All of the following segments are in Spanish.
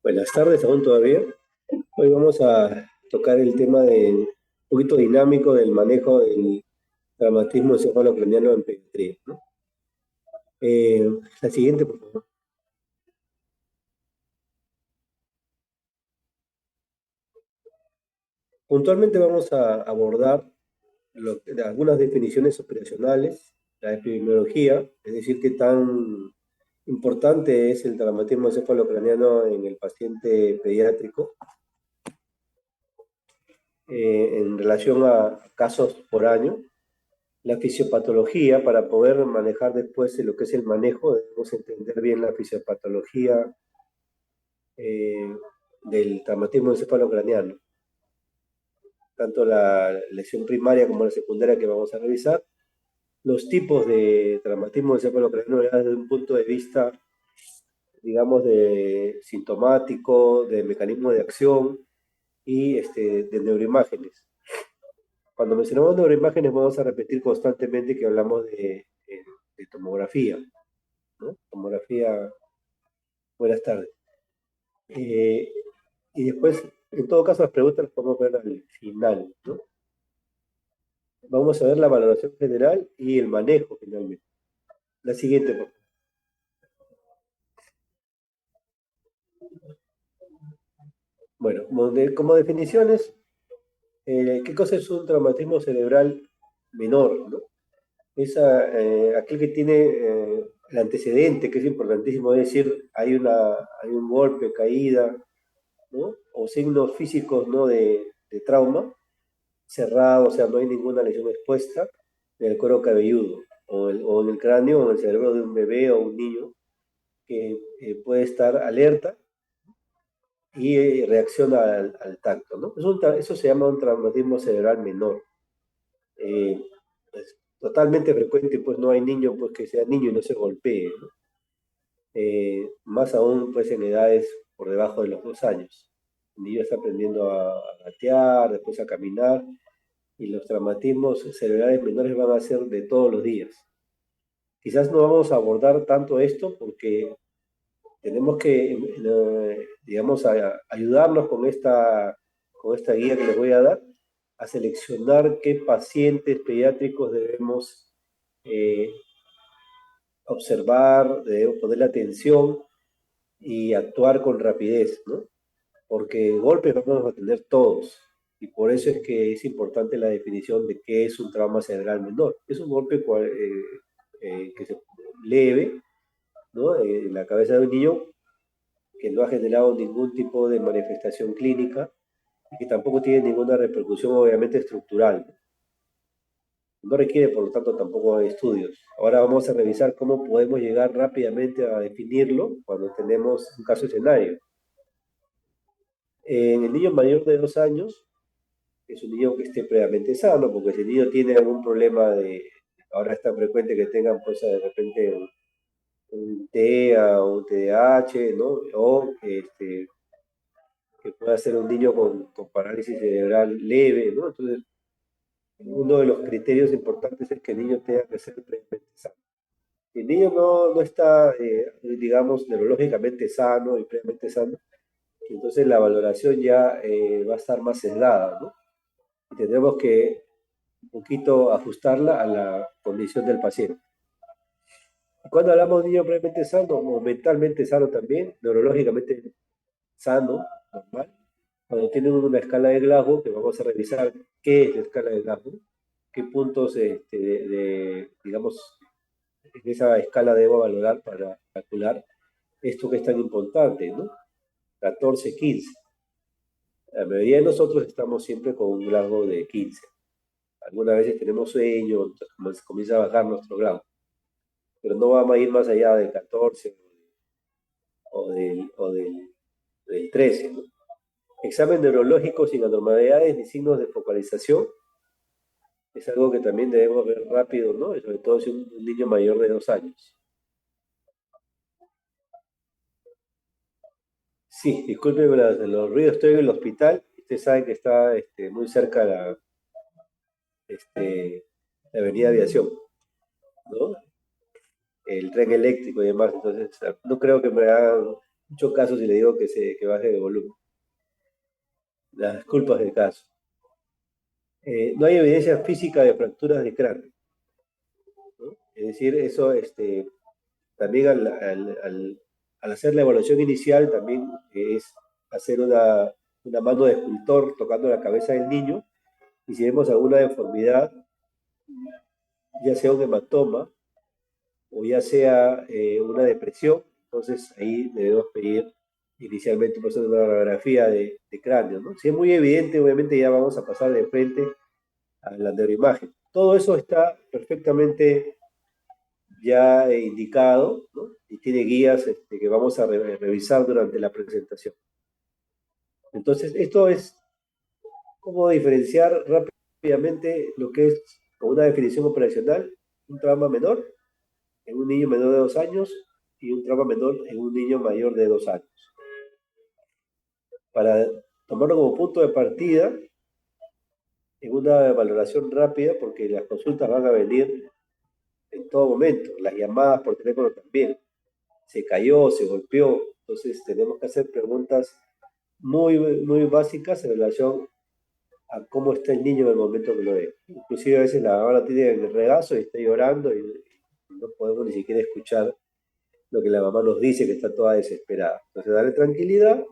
Buenas tardes, aún todavía. Hoy vamos a tocar el tema un poquito dinámico del manejo del traumatismo encefalocraniano en pediatría, ¿no? La siguiente, por favor. Puntualmente vamos a abordar algunas definiciones operacionales, la epidemiología, es decir, qué tan importante es el traumatismo encefalocraniano en el paciente pediátrico en relación a casos por año. La fisiopatología, para poder manejar después lo que es el manejo, debemos entender bien la fisiopatología eh, del traumatismo encefalocraniano, tanto la lesión primaria como la secundaria que vamos a revisar, los tipos de traumatismo encefalocraniano ya desde un punto de vista, digamos, de sintomático, de mecanismo de acción y de neuroimágenes. Cuando mencionamos neuroimágenes vamos a repetir constantemente que hablamos de tomografía, ¿no? Tomografía. Buenas tardes. Eh, y después, en todo caso, las preguntas las podemos ver al final, ¿no? Vamos a ver la valoración general y el manejo finalmente. La siguiente, por favor. Bueno, como definiciones, ¿qué cosa es un traumatismo cerebral menor, ¿no? Aquel que tiene el antecedente, que es importantísimo, es decir, hay un golpe, caída, ¿no? O signos físicos, ¿no? de trauma, cerrado, o sea, no hay ninguna lesión expuesta en el cuero cabelludo, o en el cráneo, o en el cerebro de un bebé o un niño que puede estar alerta y reacciona al tacto, ¿no? Eso se llama un traumatismo cerebral menor. Es totalmente frecuente, pues no hay niño pues, que sea niño y no se golpee, ¿no? Más aún pues en edades por debajo de los 2 años. El niño está aprendiendo a gatear, después a caminar, y los traumatismos cerebrales menores van a ser de todos los días. Quizás no vamos a abordar tanto esto porque tenemos que, digamos, ayudarnos con esta guía que les voy a dar, a seleccionar qué pacientes pediátricos debemos eh, observar, debemos ponerle atención y actuar con rapidez, ¿no? Porque golpes vamos a tener todos. Y por eso es que es importante la definición de qué es un trauma cerebral menor. Es un golpe que se leve, ¿no? En la cabeza de un niño que no ha generado ningún tipo de manifestación clínica y que tampoco tiene ninguna repercusión obviamente estructural. No requiere, por lo tanto, tampoco estudios. Ahora vamos a revisar cómo podemos llegar rápidamente a definirlo cuando tenemos un caso escenario. En el niño mayor de 2 años, es un niño que esté previamente sano, porque si el niño tiene algún problema ahora es tan frecuente que tengan pues de repente un TEA o un TDAH, ¿no? O que pueda ser un niño con parálisis cerebral leve, ¿no? Entonces, uno de los criterios importantes es que el niño tenga que ser previamente sano. Si el niño no está, digamos, neurológicamente sano y previamente sano, entonces la valoración ya va a estar más sesgada, ¿no? Y tendremos que un poquito ajustarla a la condición del paciente. Cuando hablamos de niño previamente sano o mentalmente sano también, neurológicamente sano, normal, cuando tienen una escala de Glasgow, que vamos a revisar qué es la escala de Glasgow, qué puntos digamos, en esa escala debo valorar para calcular esto que es tan importante, ¿no? 14, 15. La mayoría de nosotros estamos siempre con un Glasgow de 15. Algunas veces tenemos sueño, entonces comienza a bajar nuestro grado, pero no vamos a ir más allá del 14 del 13, ¿no? Examen neurológico sin anormalidades ni signos de focalización es algo que también debemos ver rápido, ¿no? Y sobre todo si un niño mayor de 2 años. Sí, discúlpeme los ruidos, estoy en el hospital. Usted sabe que está muy cerca la avenida Aviación, ¿no? El tren eléctrico y demás. Entonces, no creo que me hagan. mucho caso si le digo que baje de volumen. Las culpas del caso. No hay evidencia física de fracturas de cráneo, ¿no? Es decir, eso también al hacer la evaluación inicial, también es hacer una mano de escultor tocando la cabeza del niño, y si vemos alguna deformidad, ya sea un hematoma o ya sea una depresión, entonces ahí debemos pedir inicialmente pues, una radiografía de cráneo, ¿no? Si es muy evidente, obviamente ya vamos a pasar de frente a la neuroimagen. Todo eso está perfectamente ya indicado, ¿no? Y tiene guías que vamos a revisar durante la presentación. Entonces, esto es cómo diferenciar rápidamente lo que es, con una definición operacional, un trauma menor en un niño menor de 2 años y un trauma menor en un niño mayor de 2 años. Para tomarlo como punto de partida, en una valoración rápida, porque las consultas van a venir en todo momento, las llamadas por teléfono también. Se cayó, se golpeó, entonces tenemos que hacer preguntas muy, muy básicas en relación a cómo está el niño en el momento que lo ve. Inclusive a veces la mamá lo tiene en el regazo y está llorando y no podemos ni siquiera escuchar lo que la mamá nos dice, que está toda desesperada. Entonces darle tranquilidad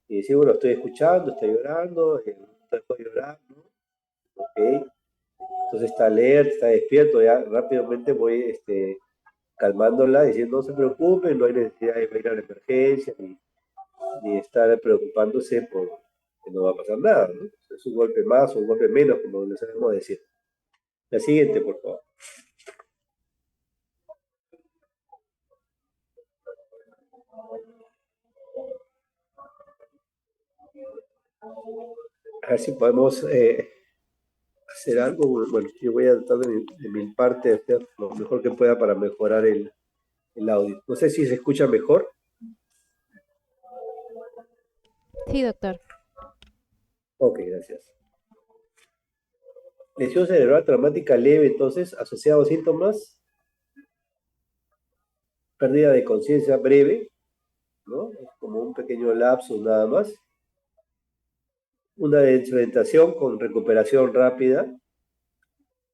y decir, bueno, estoy escuchando, está llorando, no dejó de llorar, ¿no? Ok. Entonces está alerta, está despierto, ya rápidamente voy calmándola, diciendo no se preocupen, no hay necesidad de ir a la emergencia, ni estar preocupándose por que no va a pasar nada, ¿no? Es un golpe más o un golpe menos, como le sabemos decir. La siguiente, por favor. A ver si podemos hacer algo. Bueno, yo voy a tratar de mi parte de hacer lo mejor que pueda para mejorar el audio. No sé si se escucha mejor. Sí, doctor. Ok, gracias. Lesión cerebral traumática leve, entonces, asociado a síntomas, pérdida de conciencia breve, ¿no? Como un pequeño lapso nada más. Una desorientación con recuperación rápida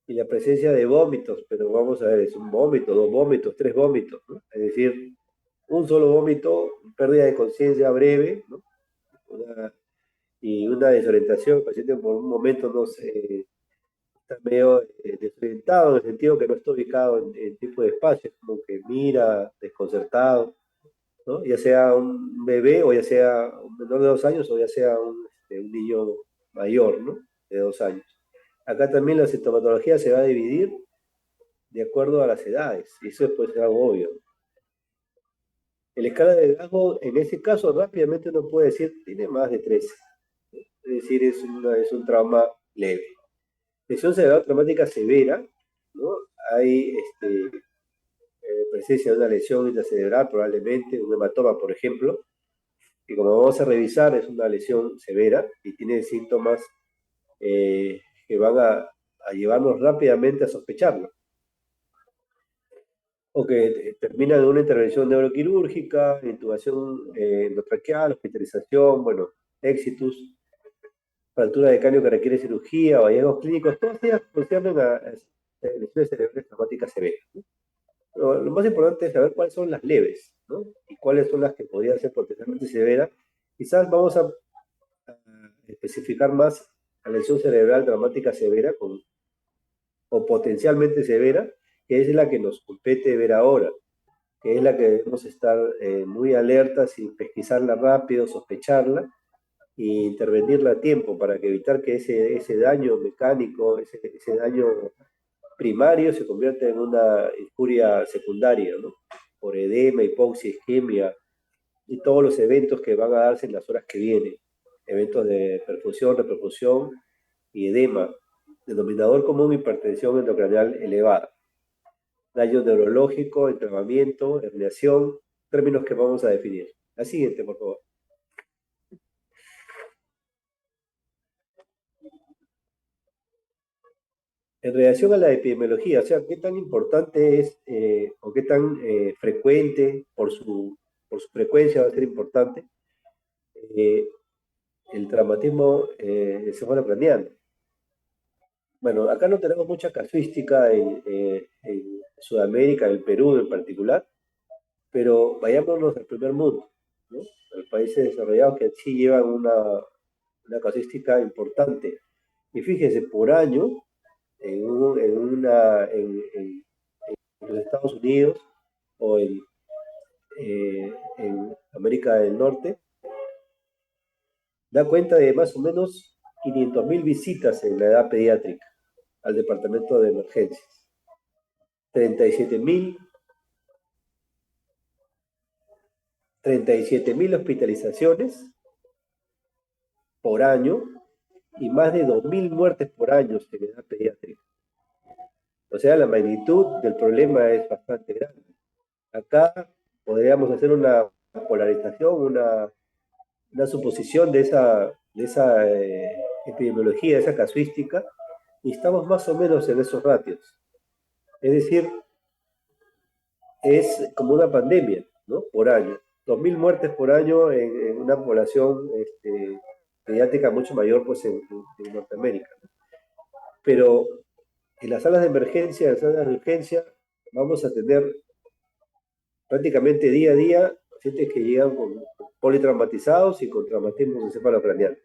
y la presencia de vómitos, pero vamos a ver, es un vómito, dos vómitos, tres vómitos, ¿no? Es decir, un solo vómito, pérdida de conciencia breve, ¿no? Y una desorientación, el paciente por un momento no se está medio desorientado, en el sentido que no está ubicado en tipo de espacio, como que mira desconcertado, ¿no? Ya sea un bebé o ya sea un menor de 2 años o ya sea un niño mayor, ¿no? De 2 años. Acá también la sintomatología se va a dividir de acuerdo a las edades, y eso puede ser algo obvio. En la escala de Glasgow, en ese caso, rápidamente uno puede decir, tiene más de 13, es decir, es un trauma leve. Lesión cerebral traumática severa, ¿no? Hay presencia de una lesión intracerebral, probablemente, un hematoma, por ejemplo, que como vamos a revisar es una lesión severa y tiene síntomas que van a llevarnos rápidamente a sospecharlo. O que termina en una intervención neuroquirúrgica, intubación endotraqueal, hospitalización, bueno, éxitos, fractura de cráneo que requiere cirugía o hallazgos clínicos, todas ellas conciernen a lesiones cerebrales traumáticas severas, ¿no? Lo más importante es saber cuáles son las leves, ¿no? Y cuáles son las que podrían ser potencialmente severas. Quizás vamos a especificar más la lesión cerebral traumática severa o potencialmente severa, que es la que nos compete ver ahora, que es la que debemos estar muy alertas y pesquisarla rápido, sospecharla e intervenirla a tiempo para que evitar que ese daño mecánico, ese daño primario se convierta en una injuria secundaria, ¿no? Por edema, hipoxia, isquemia y todos los eventos que van a darse en las horas que vienen. Eventos de perfusión, reperfusión y edema. Denominador común, hipertensión endocranial elevada. Daño neurológico, entramamiento, herniación, términos que vamos a definir. La siguiente, por favor. En relación a la epidemiología, o sea, qué tan importante es o qué tan frecuente por su por su frecuencia va a ser importante, eh, el traumatismo encefalocraneano. Bueno, acá no tenemos mucha casuística en Sudamérica, en Perú en particular, pero vayámonos al primer mundo, ¿no? A los países desarrollados que sí llevan una casuística importante. Y fíjese, por año, en los Estados Unidos o en América del Norte, da cuenta de más o menos 500.000 visitas en la edad pediátrica al departamento de emergencias. 37.000 37.000 hospitalizaciones por año y más de 2.000 muertes por año en edad pediátrica. O sea, la magnitud del problema es bastante grande. Acá podríamos hacer una polarización, una suposición de esa epidemiología, de esa casuística, y estamos más o menos en esos ratios. Es decir, es como una pandemia, ¿no? Por año. 2.000 muertes por año en una población pediátrica mucho mayor pues en Norteamérica. Pero en las salas de emergencia, en las salas de urgencia, vamos a tener prácticamente día a día pacientes que llegan con politraumatizados y con traumatismos encefalocraneal.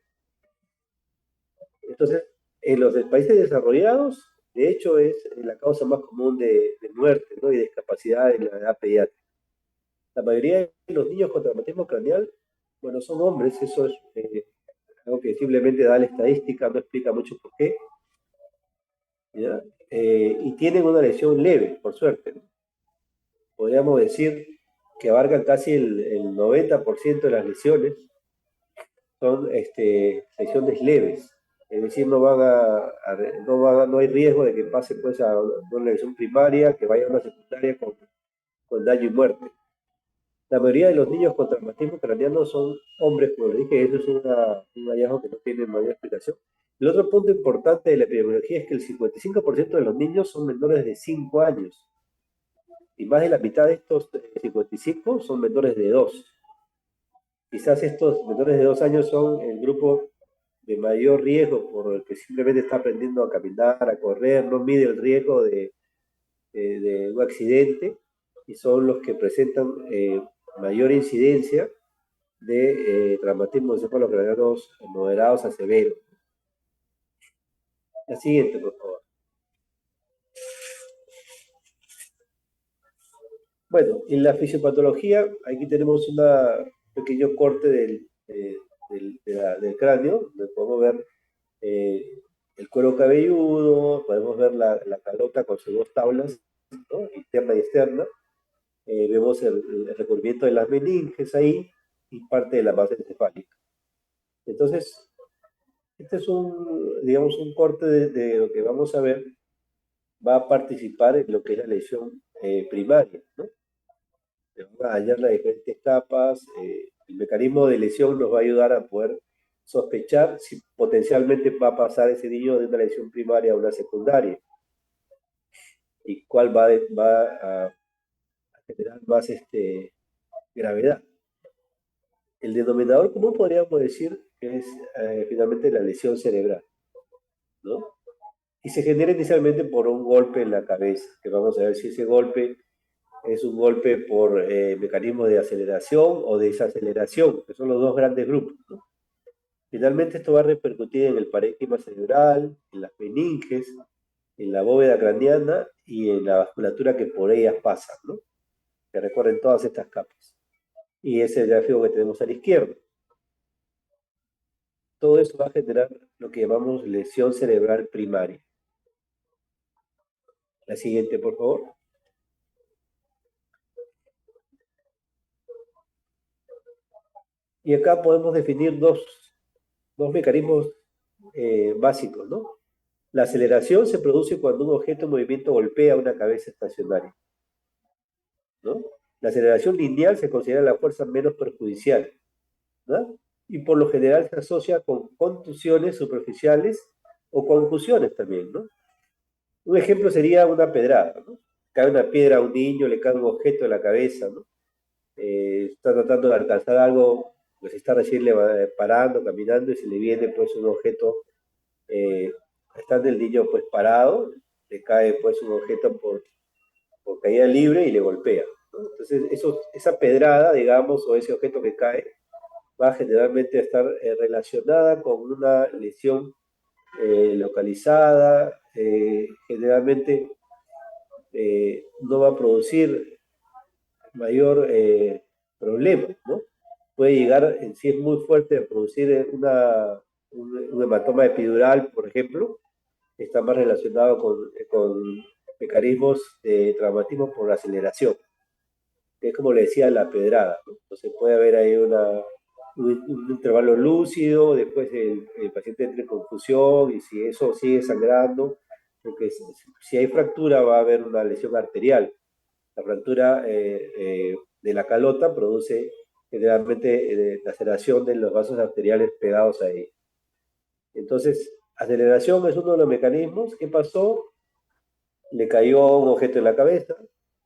Entonces, en los países desarrollados, de hecho, es la causa más común de muerte, ¿no? Y de discapacidad en la edad pediátrica. La mayoría de los niños con traumatismo craneal, bueno, son hombres, eso es algo que simplemente da la estadística, no explica mucho por qué, ¿ya? Y tienen una lesión leve, por suerte, ¿no? Podríamos decir que abarcan casi el 90% de las lesiones, son lesiones leves, es decir, no hay riesgo de que pase pues, a una lesión primaria, que vaya a una secundaria con daño y muerte. La mayoría de los niños con traumatismo craneano son hombres, como les dije, eso es un hallazgo que no tiene mayor explicación. El otro punto importante de la epidemiología es que el 55% de los niños son menores de 5 años y más de la mitad de estos 55 son menores de 2. Quizás estos menores de 2 años son el grupo de mayor riesgo por el que simplemente está aprendiendo a caminar, a correr, no mide el riesgo de un accidente y son los que presentan mayor incidencia de traumatismos encefalocraneanos moderados a severos. La siguiente, por favor. Bueno, en la fisiopatología, aquí tenemos un pequeño corte del cráneo, donde podemos ver el cuero cabelludo, podemos ver la calota con sus dos tablas, ¿no? Interna y externa. Vemos el recubrimiento de las meninges ahí y parte de la base encefálica. Entonces, este es digamos, un corte de lo que vamos a ver, va a participar en lo que es la lesión primaria, ¿no? Se van a hallar las diferentes capas, el mecanismo de lesión nos va a ayudar a poder sospechar si potencialmente va a pasar ese niño de una lesión primaria a una secundaria y cuál va a generar más gravedad. El denominador común podríamos decir que es finalmente la lesión cerebral, ¿no? Y se genera inicialmente por un golpe en la cabeza, que vamos a ver si ese golpe es un golpe por mecanismo de aceleración o desaceleración, que son los dos grandes grupos, ¿no? Finalmente esto va a repercutir en el parénquima cerebral, en las meninges, en la bóveda craneana y en la vasculatura que por ellas pasa, ¿no? Que recorren todas estas capas. Y ese es el gráfico que tenemos a la izquierda. Todo eso va a generar lo que llamamos lesión cerebral primaria. La siguiente, por favor. Y acá podemos definir dos mecanismos básicos, ¿no? La aceleración se produce cuando un objeto en movimiento golpea una cabeza estacionaria, ¿no? La aceleración lineal se considera la fuerza menos perjudicial, ¿no? Y por lo general se asocia con contusiones superficiales o concusiones también, ¿no? Un ejemplo sería una pedrada, ¿no? Cae una piedra a un niño, le cae un objeto en la cabeza, ¿no? está tratando de alcanzar algo, pues está recién parando, caminando y se le viene pues un objeto, eh, estando el niño pues parado, le cae pues un objeto por caída libre y le golpea, ¿no? Entonces esa pedrada, digamos, o ese objeto que cae, va generalmente a estar relacionada con una lesión localizada, generalmente no va a producir mayor problema, ¿no? Puede llegar, si es muy fuerte, a producir un hematoma epidural, por ejemplo, que está más relacionado con mecanismos de traumatismo por aceleración, que es como le decía la pedrada, ¿no? Entonces puede haber ahí un intervalo lúcido, después el paciente entra en confusión y si eso sigue sangrando, porque si hay fractura va a haber una lesión arterial. La fractura de la calota produce generalmente laceración de los vasos arteriales pegados ahí. Entonces, aceleración es uno de los mecanismos. ¿Qué pasó? Le cayó un objeto en la cabeza,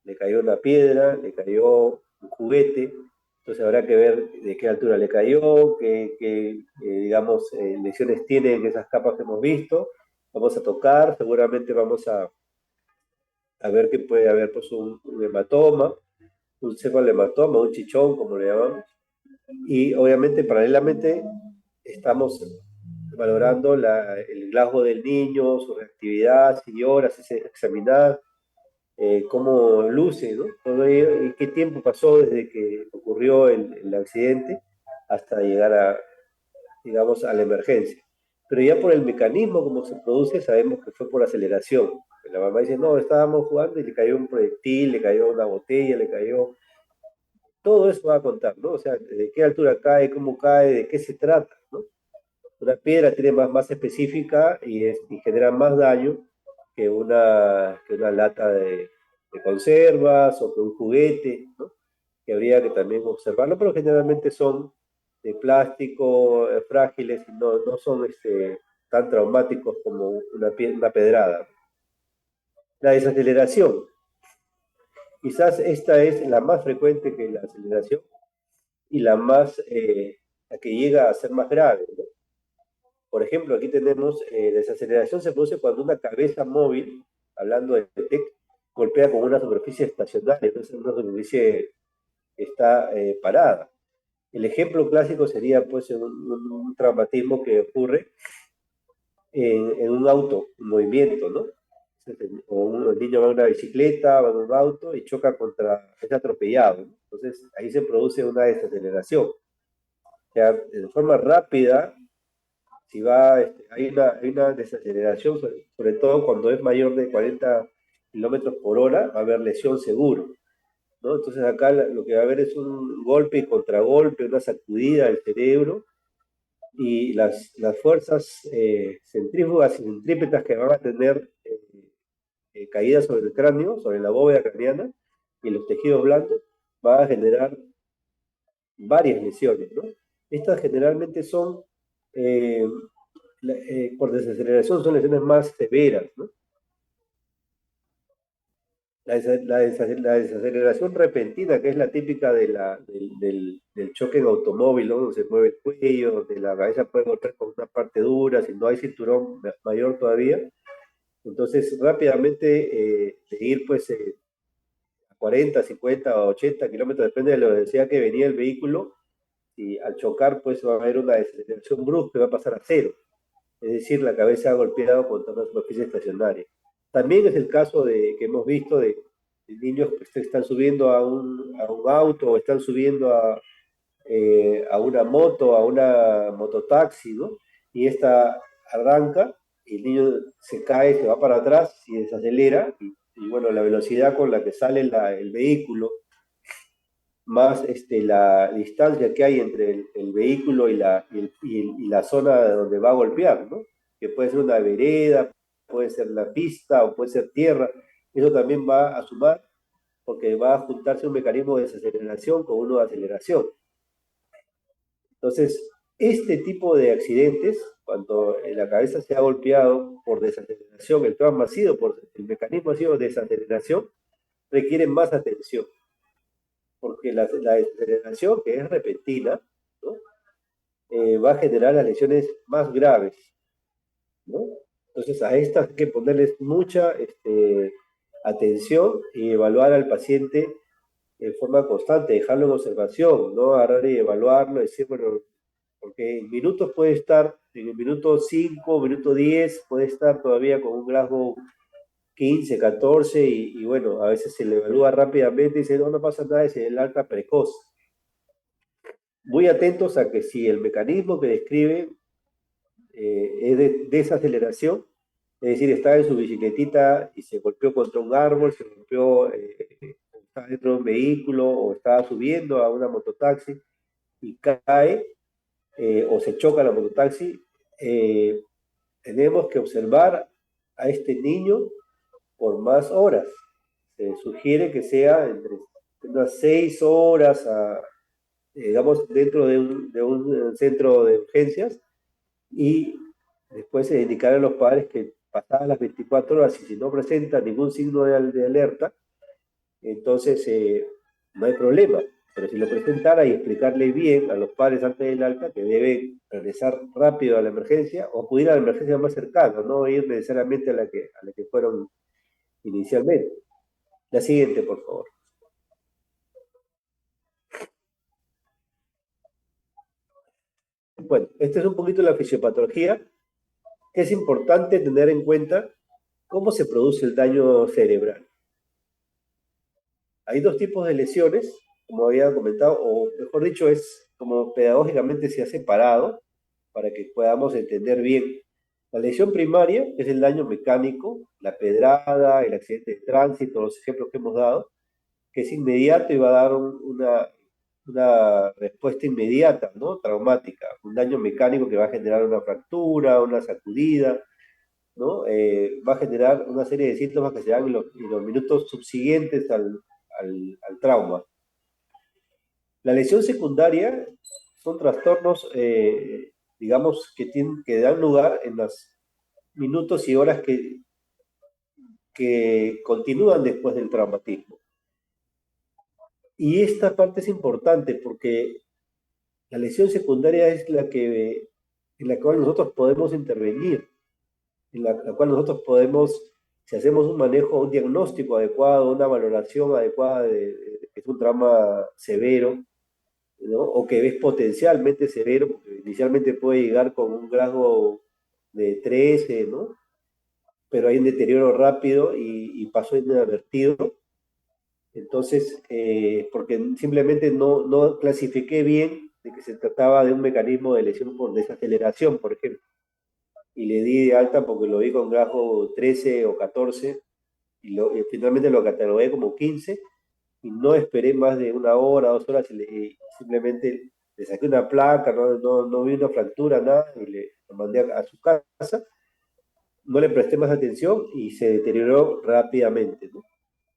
le cayó una piedra, le cayó un juguete. Entonces habrá que ver de qué altura le cayó, qué digamos, lesiones tiene en esas capas que hemos visto. Vamos a tocar, seguramente vamos a ver que puede haber pues, un hematoma, un cefalematoma, un chichón, como le llamamos, y obviamente paralelamente estamos valorando el rasgo del niño, su reactividad, si llora, si se examinar, cómo luce, ¿no? Todo ello, y qué tiempo pasó desde que ocurrió el accidente hasta llegar digamos, a la emergencia. Pero ya por el mecanismo como se produce, sabemos que fue por aceleración. La mamá dice, no, estábamos jugando y le cayó un proyectil, le cayó una botella, le cayó todo eso va a contar, ¿no? O sea, de qué altura cae, cómo cae, de qué se trata, ¿no? Una piedra tiene más específica y genera más daño que una lata de conservas o que un juguete, ¿no? Que habría que también observarlo, pero generalmente son de plástico, frágiles y no son tan traumáticos como una pedrada. La desaceleración, quizás esta es la más frecuente que la aceleración, y la que llega a ser más grave, ¿no? Por ejemplo, aquí tenemos, desaceleración se produce cuando una cabeza móvil, hablando de TEC, golpea con una superficie estacionaria, entonces una superficie que está parada. El ejemplo clásico sería pues un traumatismo que ocurre en un auto, un movimiento, ¿no? O un niño va en una bicicleta, va en un auto y choca es atropellado, ¿no? Entonces ahí se produce una desaceleración. O sea, de forma rápida, si va, hay una desaceleración, sobre todo cuando es mayor de 40 kilómetros por hora, va a haber lesión seguro, ¿no? Entonces acá lo que va a haber es un golpe y contragolpe, una sacudida del cerebro y las fuerzas centrífugas y centrípetas que van a tener caídas sobre el cráneo, sobre la bóveda craneana y los tejidos blandos, van a generar varias lesiones, ¿no? Estas generalmente son, eh, por desaceleración, son lesiones más severas, ¿no? La desaceleración repentina, que es la típica del choque en automóvil, ¿no? Donde se mueve el cuello, donde la cabeza puede golpear con una parte dura, si no hay cinturón mayor todavía. Entonces, rápidamente, de ir pues a 40, 50 o 80 kilómetros, depende de la velocidad que venía el vehículo, y al chocar pues va a haber una desaceleración brusca y va a pasar a cero. Es decir, la cabeza ha golpeado contra una superficie estacionaria. También es el caso que hemos visto de niños que están subiendo a un auto o están subiendo a una moto, a una mototaxi, ¿no? Y esta arranca y el niño se cae, se va para atrás y desacelera y bueno, la velocidad con la que sale el vehículo más la distancia que hay entre el vehículo y la zona donde va a golpear, ¿no? Que puede ser una vereda, puede ser la pista o puede ser tierra. Eso también va a sumar porque va a juntarse un mecanismo de desaceleración con uno de aceleración. Entonces, este tipo de accidentes, cuando la cabeza se ha golpeado por desaceleración, el trauma ha sido el mecanismo ha sido desaceleración, requieren más atención porque la desaceleración, que es repentina, ¿no? Va a generar las lesiones más graves, ¿no? Entonces a estas hay que ponerles mucha atención y evaluar al paciente en forma constante, dejarlo en observación, no agarrar y evaluarlo, decir, bueno, porque en minutos puede estar, en el minuto 5, minuto 10, puede estar todavía con un Glasgow 15, 14, y bueno, a veces se le evalúa rápidamente y dice, no, no pasa nada, es el alta precoz. Muy atentos a que si el mecanismo que describe es de desaceleración, es decir, está en su bicicletita y se golpeó contra un árbol, se golpeó, está dentro de un vehículo o estaba subiendo a una mototaxi y cae o se choca la mototaxi, eh, tenemos que observar a este niño por más horas. Se sugiere que sea entre unas 6 horas, digamos, dentro de un centro de urgencias y después se indicar a los padres que pasadas las 24 horas y si no presenta ningún signo de alerta, entonces no hay problema. Pero si lo presentara y explicarle bien a los padres antes del alta que deben regresar rápido a la emergencia o acudir a la emergencia más cercana, no ir necesariamente a la que fueron inicialmente. La siguiente, por favor. Bueno, esta es un poquito la fisiopatología, que es importante tener en cuenta cómo se produce el daño cerebral. Hay dos tipos de lesiones, como había comentado, o mejor dicho, es como pedagógicamente se ha separado para que podamos entender bien. La lesión primaria, que es el daño mecánico, la pedrada, el accidente de tránsito, los ejemplos que hemos dado, que es inmediato y va a dar una respuesta inmediata, ¿no? Traumática, un daño mecánico que va a generar una fractura, una sacudida, ¿no? Va a generar una serie de síntomas que se dan en los minutos subsiguientes al trauma. La lesión secundaria son trastornos, digamos, que dan lugar en los minutos y horas que continúan después del traumatismo. Y esta parte es importante porque la lesión secundaria es en la cual nosotros podemos intervenir, en la cual nosotros podemos, si hacemos un manejo, un diagnóstico adecuado, una valoración adecuada de que es un trauma severo, ¿no? O que es potencialmente severo, porque inicialmente puede llegar con un grado de 13, ¿no? Pero hay un deterioro rápido y pasó inadvertido. Entonces, porque simplemente no clasifiqué bien de que se trataba de un mecanismo de lesión por desaceleración, por ejemplo, y le di de alta porque lo vi con grado 13 o 14 y finalmente lo catalogué como 15 y no esperé más de una hora, 2 horas y simplemente le saqué una placa, no vi una fractura, nada, y lo mandé a su casa, no le presté más atención y se deterioró rápidamente, ¿no?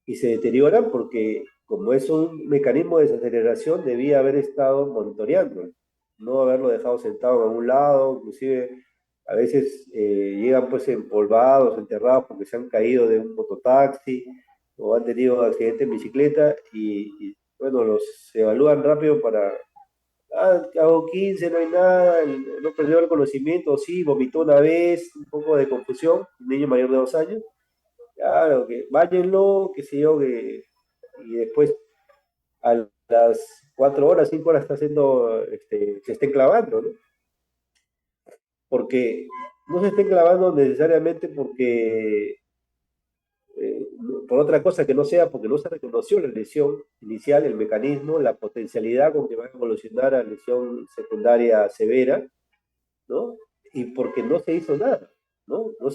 Y se deterioran porque como es un mecanismo de desaceleración, debía haber estado monitoreando, no haberlo dejado sentado en algún lado, inclusive a veces llegan pues empolvados, enterrados porque se han caído de un mototaxi o han tenido accidente en bicicleta y bueno, los se evalúan rápido para, hago 15, no hay nada, no perdió el conocimiento, sí, vomitó una vez, un poco de confusión, un niño mayor de 2 años, claro, que váyanlo, qué sé yo, y después a las 4 horas, 5 horas está haciendo, se estén clavando, ¿no? Porque no se estén clavando necesariamente porque, por otra cosa que no sea, porque no se reconoció la lesión inicial, el mecanismo, la potencialidad con que va a evolucionar a lesión secundaria severa, ¿no? Y porque no se hizo nada, ¿no? No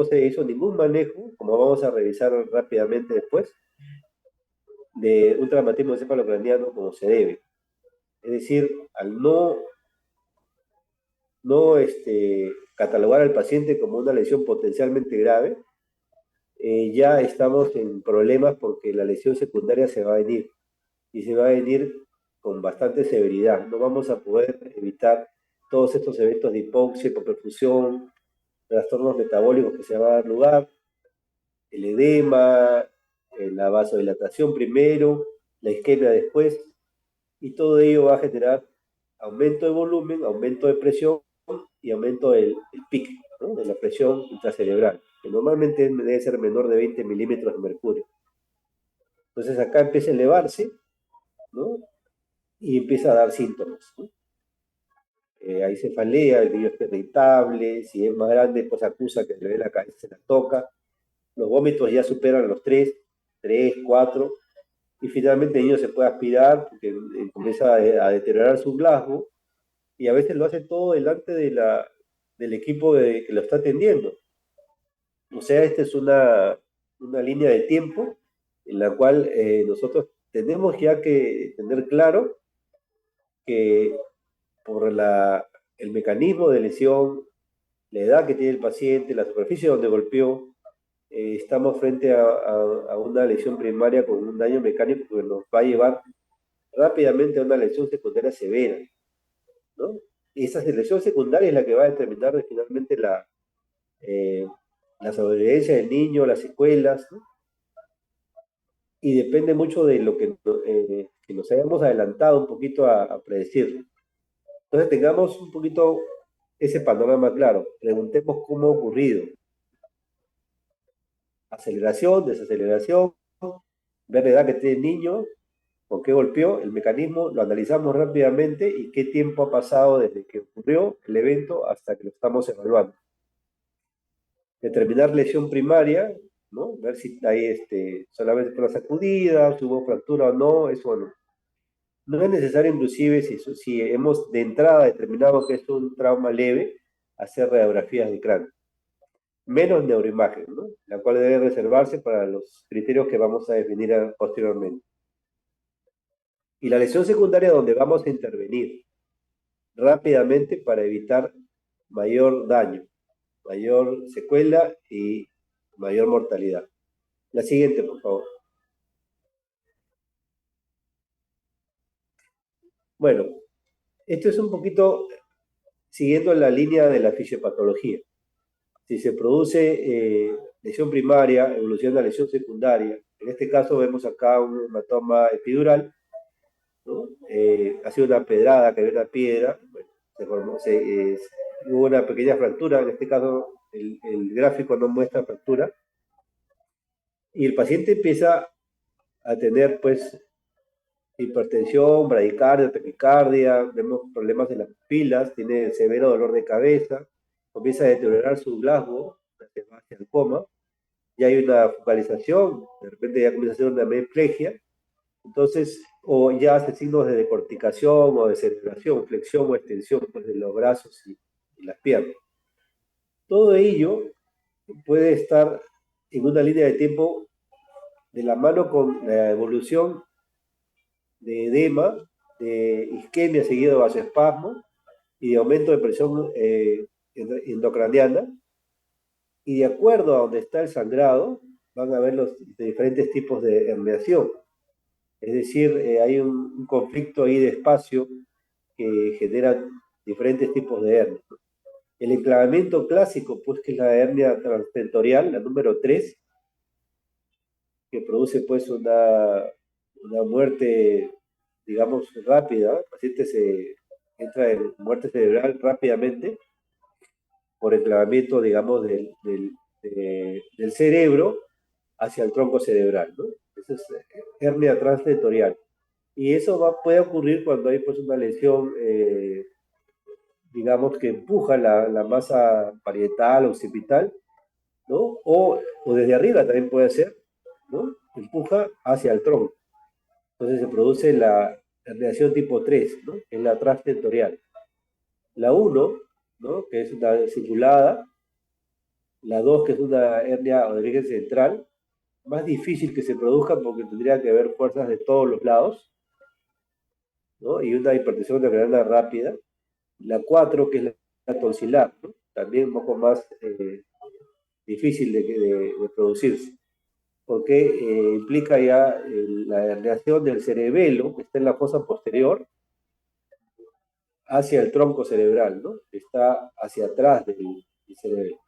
se hizo ningún manejo, como vamos a revisar rápidamente después, de un traumatismo encefalocraniano como se debe. Es decir, al no catalogar al paciente como una lesión potencialmente grave, ya estamos en problemas porque la lesión secundaria se va a venir y se va a venir con bastante severidad. No vamos a poder evitar todos estos eventos de hipoxia, hipoperfusión, trastornos metabólicos que se van a dar lugar, el edema, la vasodilatación primero, la isquemia después, y todo ello va a generar aumento de volumen, aumento de presión y aumento del pic, ¿no? De la presión intracerebral, que normalmente debe ser menor de 20 milímetros de mercurio. Entonces acá empieza a elevarse, ¿no? Y empieza a dar síntomas, ¿no? Hay cefalea, el niño está irritable, si es más grande, pues acusa que le ve la cabeza, se la toca, los vómitos ya superan los 3, 4, y finalmente el niño se puede aspirar porque comienza a deteriorar su Glasgow, y a veces lo hace todo delante del equipo que lo está atendiendo. O sea, esta es una línea de tiempo en la cual nosotros tenemos ya que tener claro que por el mecanismo de lesión, la edad que tiene el paciente, la superficie donde golpeó, estamos frente a una lesión primaria con un daño mecánico que nos va a llevar rápidamente a una lesión secundaria severa, ¿no? Y esa lesión secundaria es la que va a determinar finalmente eh, la sobrevivencia del niño, las secuelas, ¿no? Y depende mucho de lo que nos hayamos adelantado un poquito a predecir. Entonces tengamos un poquito ese panorama claro, preguntemos cómo ha ocurrido, aceleración, desaceleración, ver la edad que tiene el niño, con qué golpeó, el mecanismo, lo analizamos rápidamente y qué tiempo ha pasado desde que ocurrió el evento hasta que lo estamos evaluando. Determinar lesión primaria, ¿no? Ver si hay solamente por la sacudida, si hubo fractura o no, eso no. No es necesario inclusive si hemos de entrada determinado que es un trauma leve, hacer radiografías de cráneo. Menos neuroimagen, ¿no? La cual debe reservarse para los criterios que vamos a definir posteriormente. Y la lesión secundaria donde vamos a intervenir rápidamente para evitar mayor daño, mayor secuela y mayor mortalidad. La siguiente, por favor. Bueno, esto es un poquito siguiendo la línea de la fisiopatología. Si se produce lesión primaria, evoluciona a lesión secundaria. En este caso vemos acá un hematoma epidural, ¿no? Ha sido una pedrada, cayó una piedra, bueno, hubo una pequeña fractura, en este caso el gráfico no muestra fractura, y el paciente empieza a tener pues hipertensión, bradicardia, taquicardia, vemos problemas en las pupilas, tiene severo dolor de cabeza, comienza a deteriorar su Glasgow, hacia el coma, ya hay una focalización, de repente ya comienza a ser una hemiplegia, entonces, o ya hace signos de decorticación o de celebración, flexión o extensión pues, de los brazos y las piernas. Todo ello puede estar en una línea de tiempo de la mano con la evolución de edema, de isquemia seguido de vasoespasmo y de aumento de presión endocraniana. Y de acuerdo a donde está el sangrado, van a ver los diferentes tipos de herniación. Es decir, hay un conflicto ahí de espacio que genera diferentes tipos de hernia. El enclavamiento clásico, pues que es la hernia transtentorial, la número 3, que produce pues una muerte, digamos, rápida. El paciente se entra en muerte cerebral rápidamente por enclavamiento, digamos, del cerebro hacia el tronco cerebral, ¿no? Esa es hernia transtentorial. Y eso puede ocurrir cuando hay pues una lesión, digamos, que empuja la masa parietal o occipital, ¿no? O desde arriba también puede ser, ¿no? Empuja hacia el tronco. Entonces se produce la herniación tipo 3, ¿no? Que es la transtentorial. La 1, ¿no? Que es una cingulada. La 2, que es una hernia de origen central. Más difícil que se produzca porque tendría que haber fuerzas de todos los lados, ¿no? Y una hipertensión de rápida. La 4, que es la tonsilar, ¿no? También un poco más difícil de producirse, porque implica ya la herniación del cerebelo, que está en la fosa posterior, hacia el tronco cerebral, ¿no? Que está hacia atrás del cerebelo.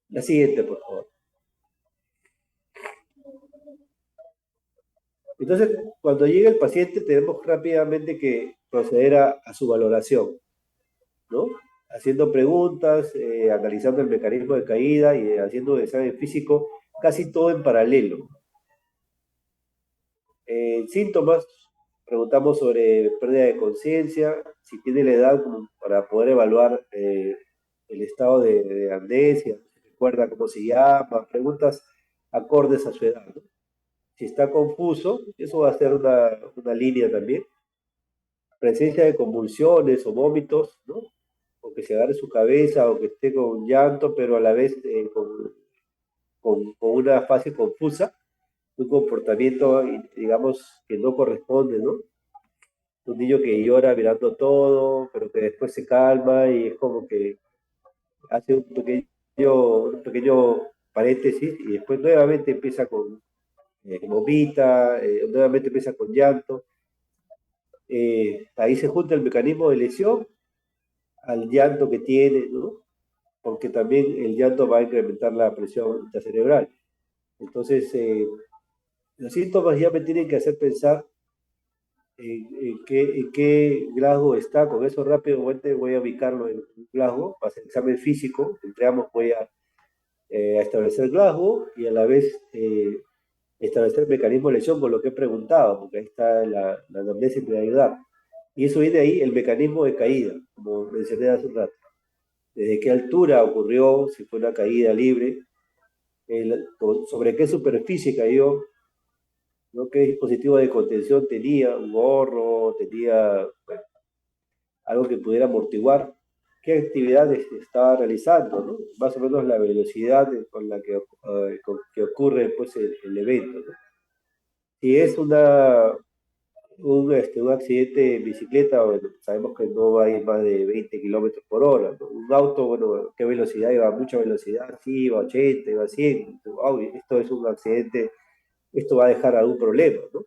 La siguiente, por favor. Entonces, cuando llega el paciente, tenemos rápidamente que proceder a su valoración, ¿no? Haciendo preguntas, analizando el mecanismo de caída y haciendo un examen físico, casi todo en paralelo. Síntomas, preguntamos sobre pérdida de conciencia, si tiene la edad como para poder evaluar el estado de amnesia, si recuerda cómo se llama, preguntas acordes a su edad, ¿no? Si está confuso, eso va a ser una línea también. Presencia de convulsiones o vómitos, ¿no? O que se agarre su cabeza o que esté con llanto, pero a la vez con una fase confusa, un comportamiento, digamos, que no corresponde, ¿no? Un niño que llora mirando todo, pero que después se calma y es como que hace un pequeño paréntesis y después nuevamente empieza con vomita, nuevamente empieza con llanto. Ahí se junta el mecanismo de lesión al llanto que tiene, ¿no? Porque también el llanto va a incrementar la presión intracerebral. Entonces, los síntomas ya me tienen que hacer pensar en qué Glasgow está. Con eso rápidamente voy a ubicarlo en Glasgow, para hacer el examen físico, entre ambos voy a establecer Glasgow y a la vez establecer el mecanismo de lesión con lo que he preguntado, porque ahí está la anamnesis me va a ayudar. Y eso viene ahí, el mecanismo de caída, como mencioné hace un rato. Desde qué altura ocurrió, si fue una caída libre, sobre qué superficie cayó, ¿no? ¿Qué dispositivo de contención tenía? ¿Un gorro? ¿Tenía, bueno, algo que pudiera amortiguar? ¿Qué actividades estaba realizando, ¿no? Más o menos la velocidad con la que ocurre pues, el evento, ¿no? Si es un accidente en bicicleta, bueno, sabemos que no va a ir más de 20 kilómetros por hora, ¿no? Un auto, bueno, ¿qué velocidad iba? Mucha velocidad, sí, iba a 80, iba a 100. Esto es un accidente, esto va a dejar algún problema, ¿no?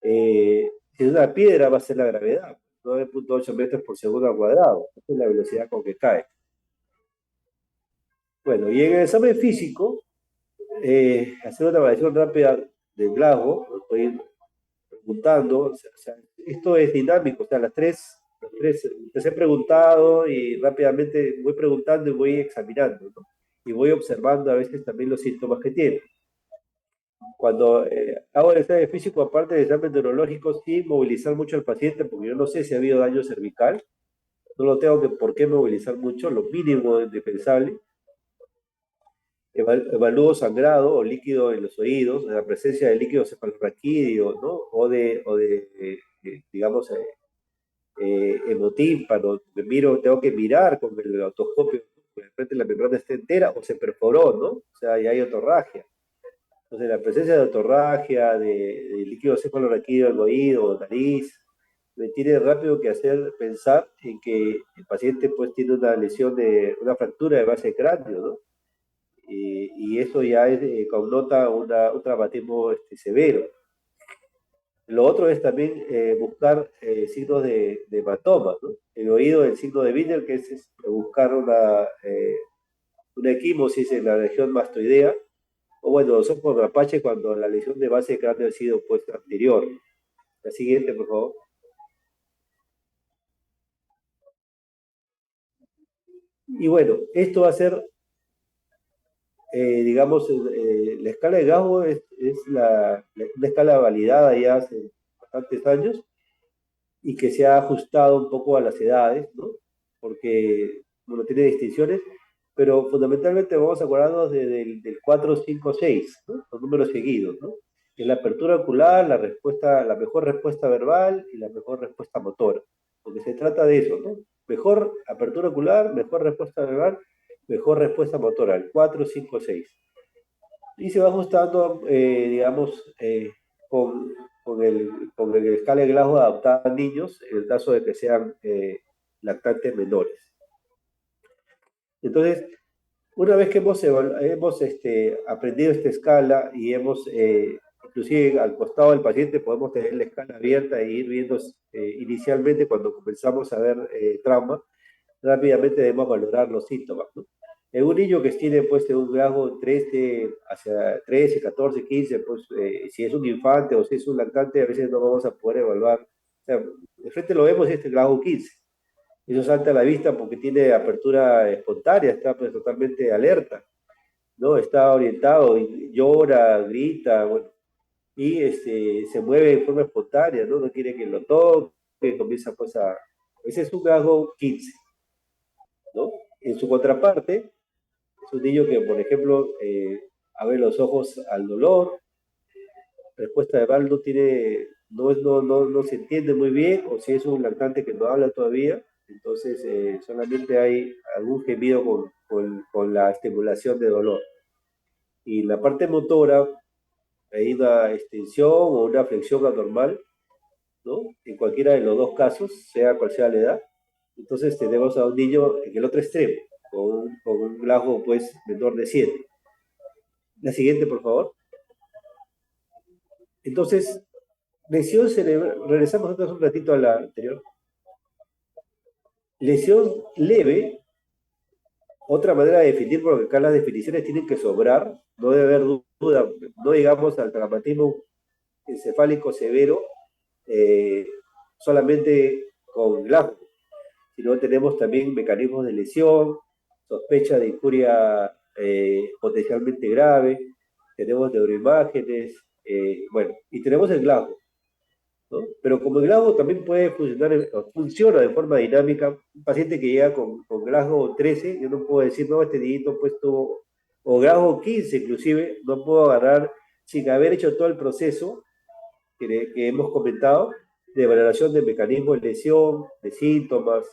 Si es una piedra, va a ser la gravedad, 9,8 metros por segundo al cuadrado. Esta es la velocidad con que cae. Bueno, y en el examen físico, hacer una evaluación rápida del Glasgow, estoy preguntando, o sea, esto es dinámico, o sea, las tres, les he preguntado y rápidamente voy preguntando y voy examinando, ¿no? Y voy observando a veces también los síntomas que tiene. Cuando hago el examen físico, aparte del examen neurológico, sí movilizar mucho al paciente, porque yo no sé si ha habido daño cervical, no lo tengo que por qué movilizar mucho, lo mínimo indispensable. Evalúo sangrado o líquido en los oídos, la presencia de líquido cefalorraquídeo, ¿no? Digamos, hemotímpano, tengo que mirar con el otoscopio, de repente la membrana está entera o se perforó, ¿no? O sea, ya hay otorragia. Entonces, la presencia de otorragia, de líquido cefalorraquídeo en el oído o nariz, me tiene rápido que hacer pensar en que el paciente pues tiene una lesión una fractura de base de cráneo, ¿no? Y eso ya connota un traumatismo severo. Lo otro es también buscar signos de hematoma, ¿no? El oído, el signo de Wiener, que es buscar una equimosis en la región mastoidea, o bueno, los ojos mapache cuando la lesión de base de cráneo ha sido puesta anterior. La siguiente, por favor. Y bueno, esto va a ser, digamos, la escala de Gauss es una escala validada ya hace bastantes años y que se ha ajustado un poco a las edades, ¿no? Porque, bueno, tiene distinciones, pero fundamentalmente vamos a acordarnos del 4, 5, 6, ¿no? Los números seguidos, ¿no? Es la apertura ocular, la mejor respuesta verbal y la mejor respuesta motora. Porque se trata de eso, ¿no? Mejor apertura ocular, mejor respuesta verbal, mejor respuesta motora, el 4, 5, 6. Y se va ajustando, digamos, con, con el escala de Glasgow adaptada a niños, en el caso de que sean lactantes menores. Entonces, una vez que hemos aprendido esta escala y inclusive al costado del paciente podemos tener la escala abierta e ir viendo inicialmente cuando comenzamos a ver trauma, rápidamente debemos valorar los síntomas, ¿no? En un niño que tiene pues de un grado 13 hacia 13, 14, 15, pues si es un infante o si es un lactante, a veces no vamos a poder evaluar. O sea, de frente lo vemos y este grado 15. Eso salta a la vista porque tiene apertura espontánea, está pues totalmente alerta, ¿no? Está orientado, y llora, grita, bueno, y se mueve de forma espontánea, ¿no? No quiere que lo toque, comienza pues a... Ese es un rasgo 15, ¿no? En su contraparte, es un niño que, por ejemplo, abre los ojos al dolor, respuesta verbal no tiene, no se entiende muy bien, o si es un lactante que no habla todavía, entonces solamente hay algún gemido con la estimulación de dolor. Y la parte motora, hay una extensión o una flexión anormal, ¿no? En cualquiera de los dos casos, sea cual sea la edad. Entonces tenemos a un niño en el otro extremo, con un glajo pues menor de 7. La siguiente, por favor. Entonces, lesión cerebral, regresamos nosotros un ratito a la anterior. Lesión leve, otra manera de definir, porque acá las definiciones tienen que sobrar, no debe haber duda, no llegamos al traumatismo encefálico severo eh, solamente con glajo, sino tenemos también mecanismos de lesión, sospecha de injuria potencialmente grave, tenemos neuroimágenes, bueno, y tenemos el glajo, ¿no? Pero como el Glasgow también puede funcionar, funciona de forma dinámica, un paciente que llega con Glasgow 13, yo no puedo decir, no, este niñito pues tuvo, o Glasgow 15 inclusive, no puedo agarrar sin haber hecho todo el proceso que hemos comentado de valoración de mecanismos de lesión, de síntomas,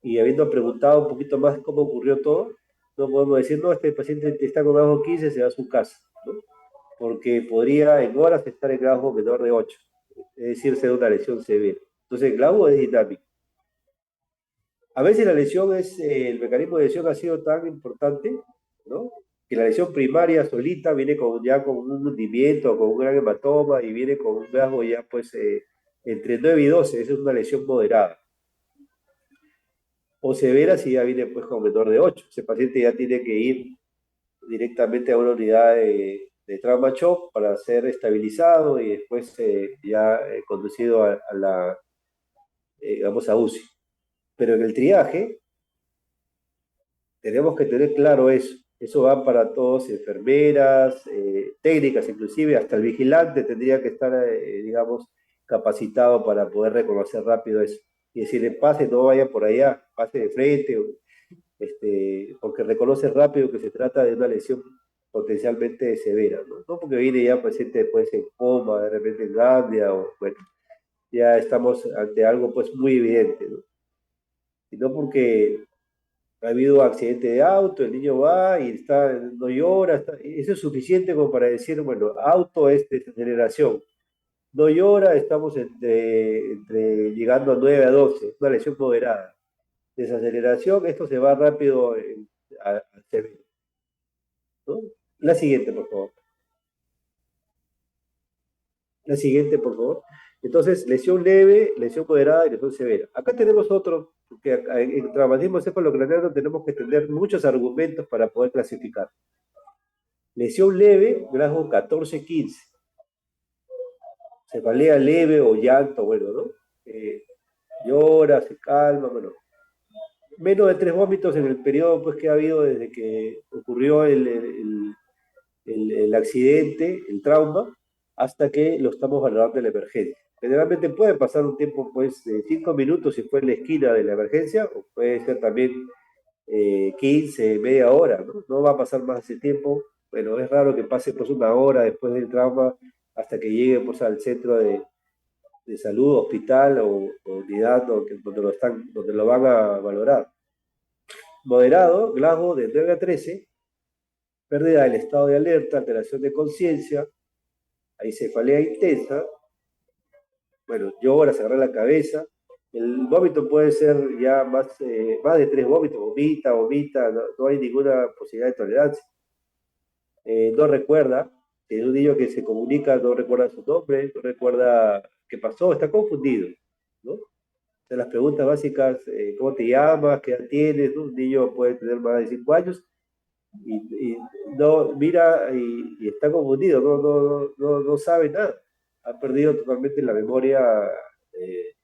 y habiendo preguntado un poquito más cómo ocurrió todo, no podemos decir, no, este paciente está con Glasgow 15, se va a su casa, ¿no? Porque podría en horas estar en Glasgow menor de 8, es decir, ser una lesión severa. Entonces, el Glasgow es dinámico. A veces la lesión es, el mecanismo de lesión ha sido tan importante, ¿no? Que la lesión primaria solita viene ya con un hundimiento, con un gran hematoma y viene con un Glasgow ya pues entre 9 y 12, esa es una lesión moderada. O severa si ya viene pues con menor de 8, ese paciente ya tiene que ir directamente a una unidad de trauma shock para ser estabilizado y después ya conducido a la, digamos, a UCI. Pero en el triaje tenemos que tener claro eso. Eso va para todos, enfermeras, técnicas inclusive, hasta el vigilante tendría que estar, digamos, capacitado para poder reconocer rápido eso. Y decirle, pase, no vaya por allá, pase de frente, porque reconoce rápido que se trata de una lesión potencialmente severa, ¿no? No porque viene ya paciente después en coma, de repente en gambia, o bueno, ya estamos ante algo pues muy evidente, ¿no? Sino porque ha habido accidente de auto, el niño va y está, no llora, eso es suficiente como para decir, bueno, auto es desaceleración, no llora, estamos llegando a 9 a 12, una lesión moderada. Desaceleración, esto se va rápido a severo, ¿no? La siguiente, por favor. La siguiente, por favor. Entonces, lesión leve, lesión moderada y lesión severa. Acá tenemos otro, que en traumatismo cefalocraneano tenemos que tener muchos argumentos para poder clasificar. Lesión leve, grado 14-15. Cefalea leve o llanto, bueno, ¿no? Llora, se calma, bueno. Menos de 3 vómitos en el periodo pues, que ha habido desde que ocurrió el accidente, el trauma, hasta que lo estamos valorando en la emergencia. Generalmente puede pasar un tiempo pues, de 5 minutos si fue en la esquina de la emergencia, o puede ser también 15, media hora, ¿no? No va a pasar más ese tiempo. Bueno, es raro que pase pues, una hora después del trauma hasta que llegue pues, al centro de salud, hospital o unidad donde lo van a valorar. Moderado, Glasgow de 9 a 13, pérdida del estado de alerta, alteración de conciencia, hay cefalea intensa, bueno, llora, se agarra la cabeza. El vómito puede ser ya más de 3 vómitos, vomita, no hay ninguna posibilidad de tolerancia. No recuerda, es un niño que se comunica, no recuerda su nombre, no recuerda qué pasó, está confundido, ¿no? De las preguntas básicas, ¿cómo te llamas? ¿Qué edad tienes? ¿No? Un niño puede tener más de 5 años y no mira y está confundido, no sabe nada. Ha perdido totalmente la memoria eh,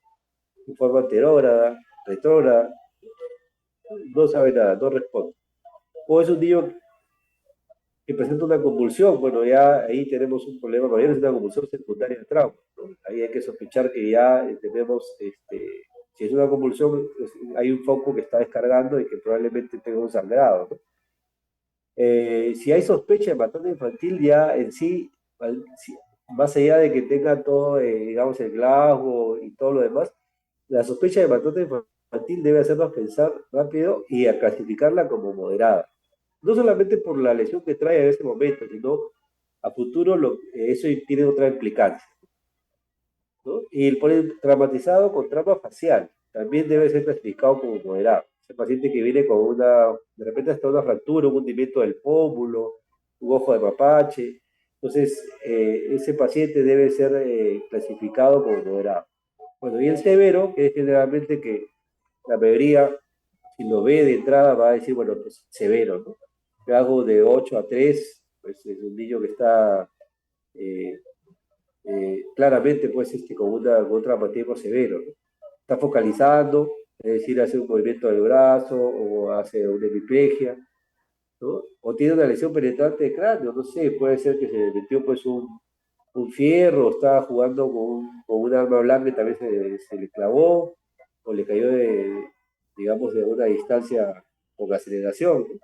en forma anterógrada, retrógrada, no sabe nada, no responde. O es un niño que presenta una convulsión, bueno, ya ahí tenemos un problema mayor, es una convulsión secundaria de trauma, ¿no? Ahí hay que sospechar que ya tenemos, si es una convulsión, hay un foco que está descargando y que probablemente tenga un sangrado, ¿no? Si hay sospecha de matante infantil, ya en sí, más allá de que tenga todo, digamos, el Glasgow y todo lo demás, la sospecha de matante infantil debe hacernos pensar rápido y a clasificarla como moderada. No solamente por la lesión que trae en ese momento, sino a futuro eso tiene otra implicancia, ¿no? Y el traumatizado con trauma facial también debe ser clasificado como moderado. Ese paciente que viene con de repente hasta una fractura, un hundimiento del pómulo, un ojo de mapache. Entonces, ese paciente debe ser clasificado como moderado. Bueno, y el severo, que es generalmente que la mayoría, si lo ve de entrada, va a decir, bueno, pues severo, ¿no? Grado de 8 a 3, pues es un niño que está eh, claramente pues con un traumatismo severo, ¿no? Está focalizando, es decir, hace un movimiento del brazo o hace una hemiplegia, ¿no? O tiene una lesión penetrante de cráneo, no sé, puede ser que se le metió pues un fierro, o estaba jugando con un arma blanca y también se le clavó, o le cayó digamos, de una distancia con aceleración, ¿no?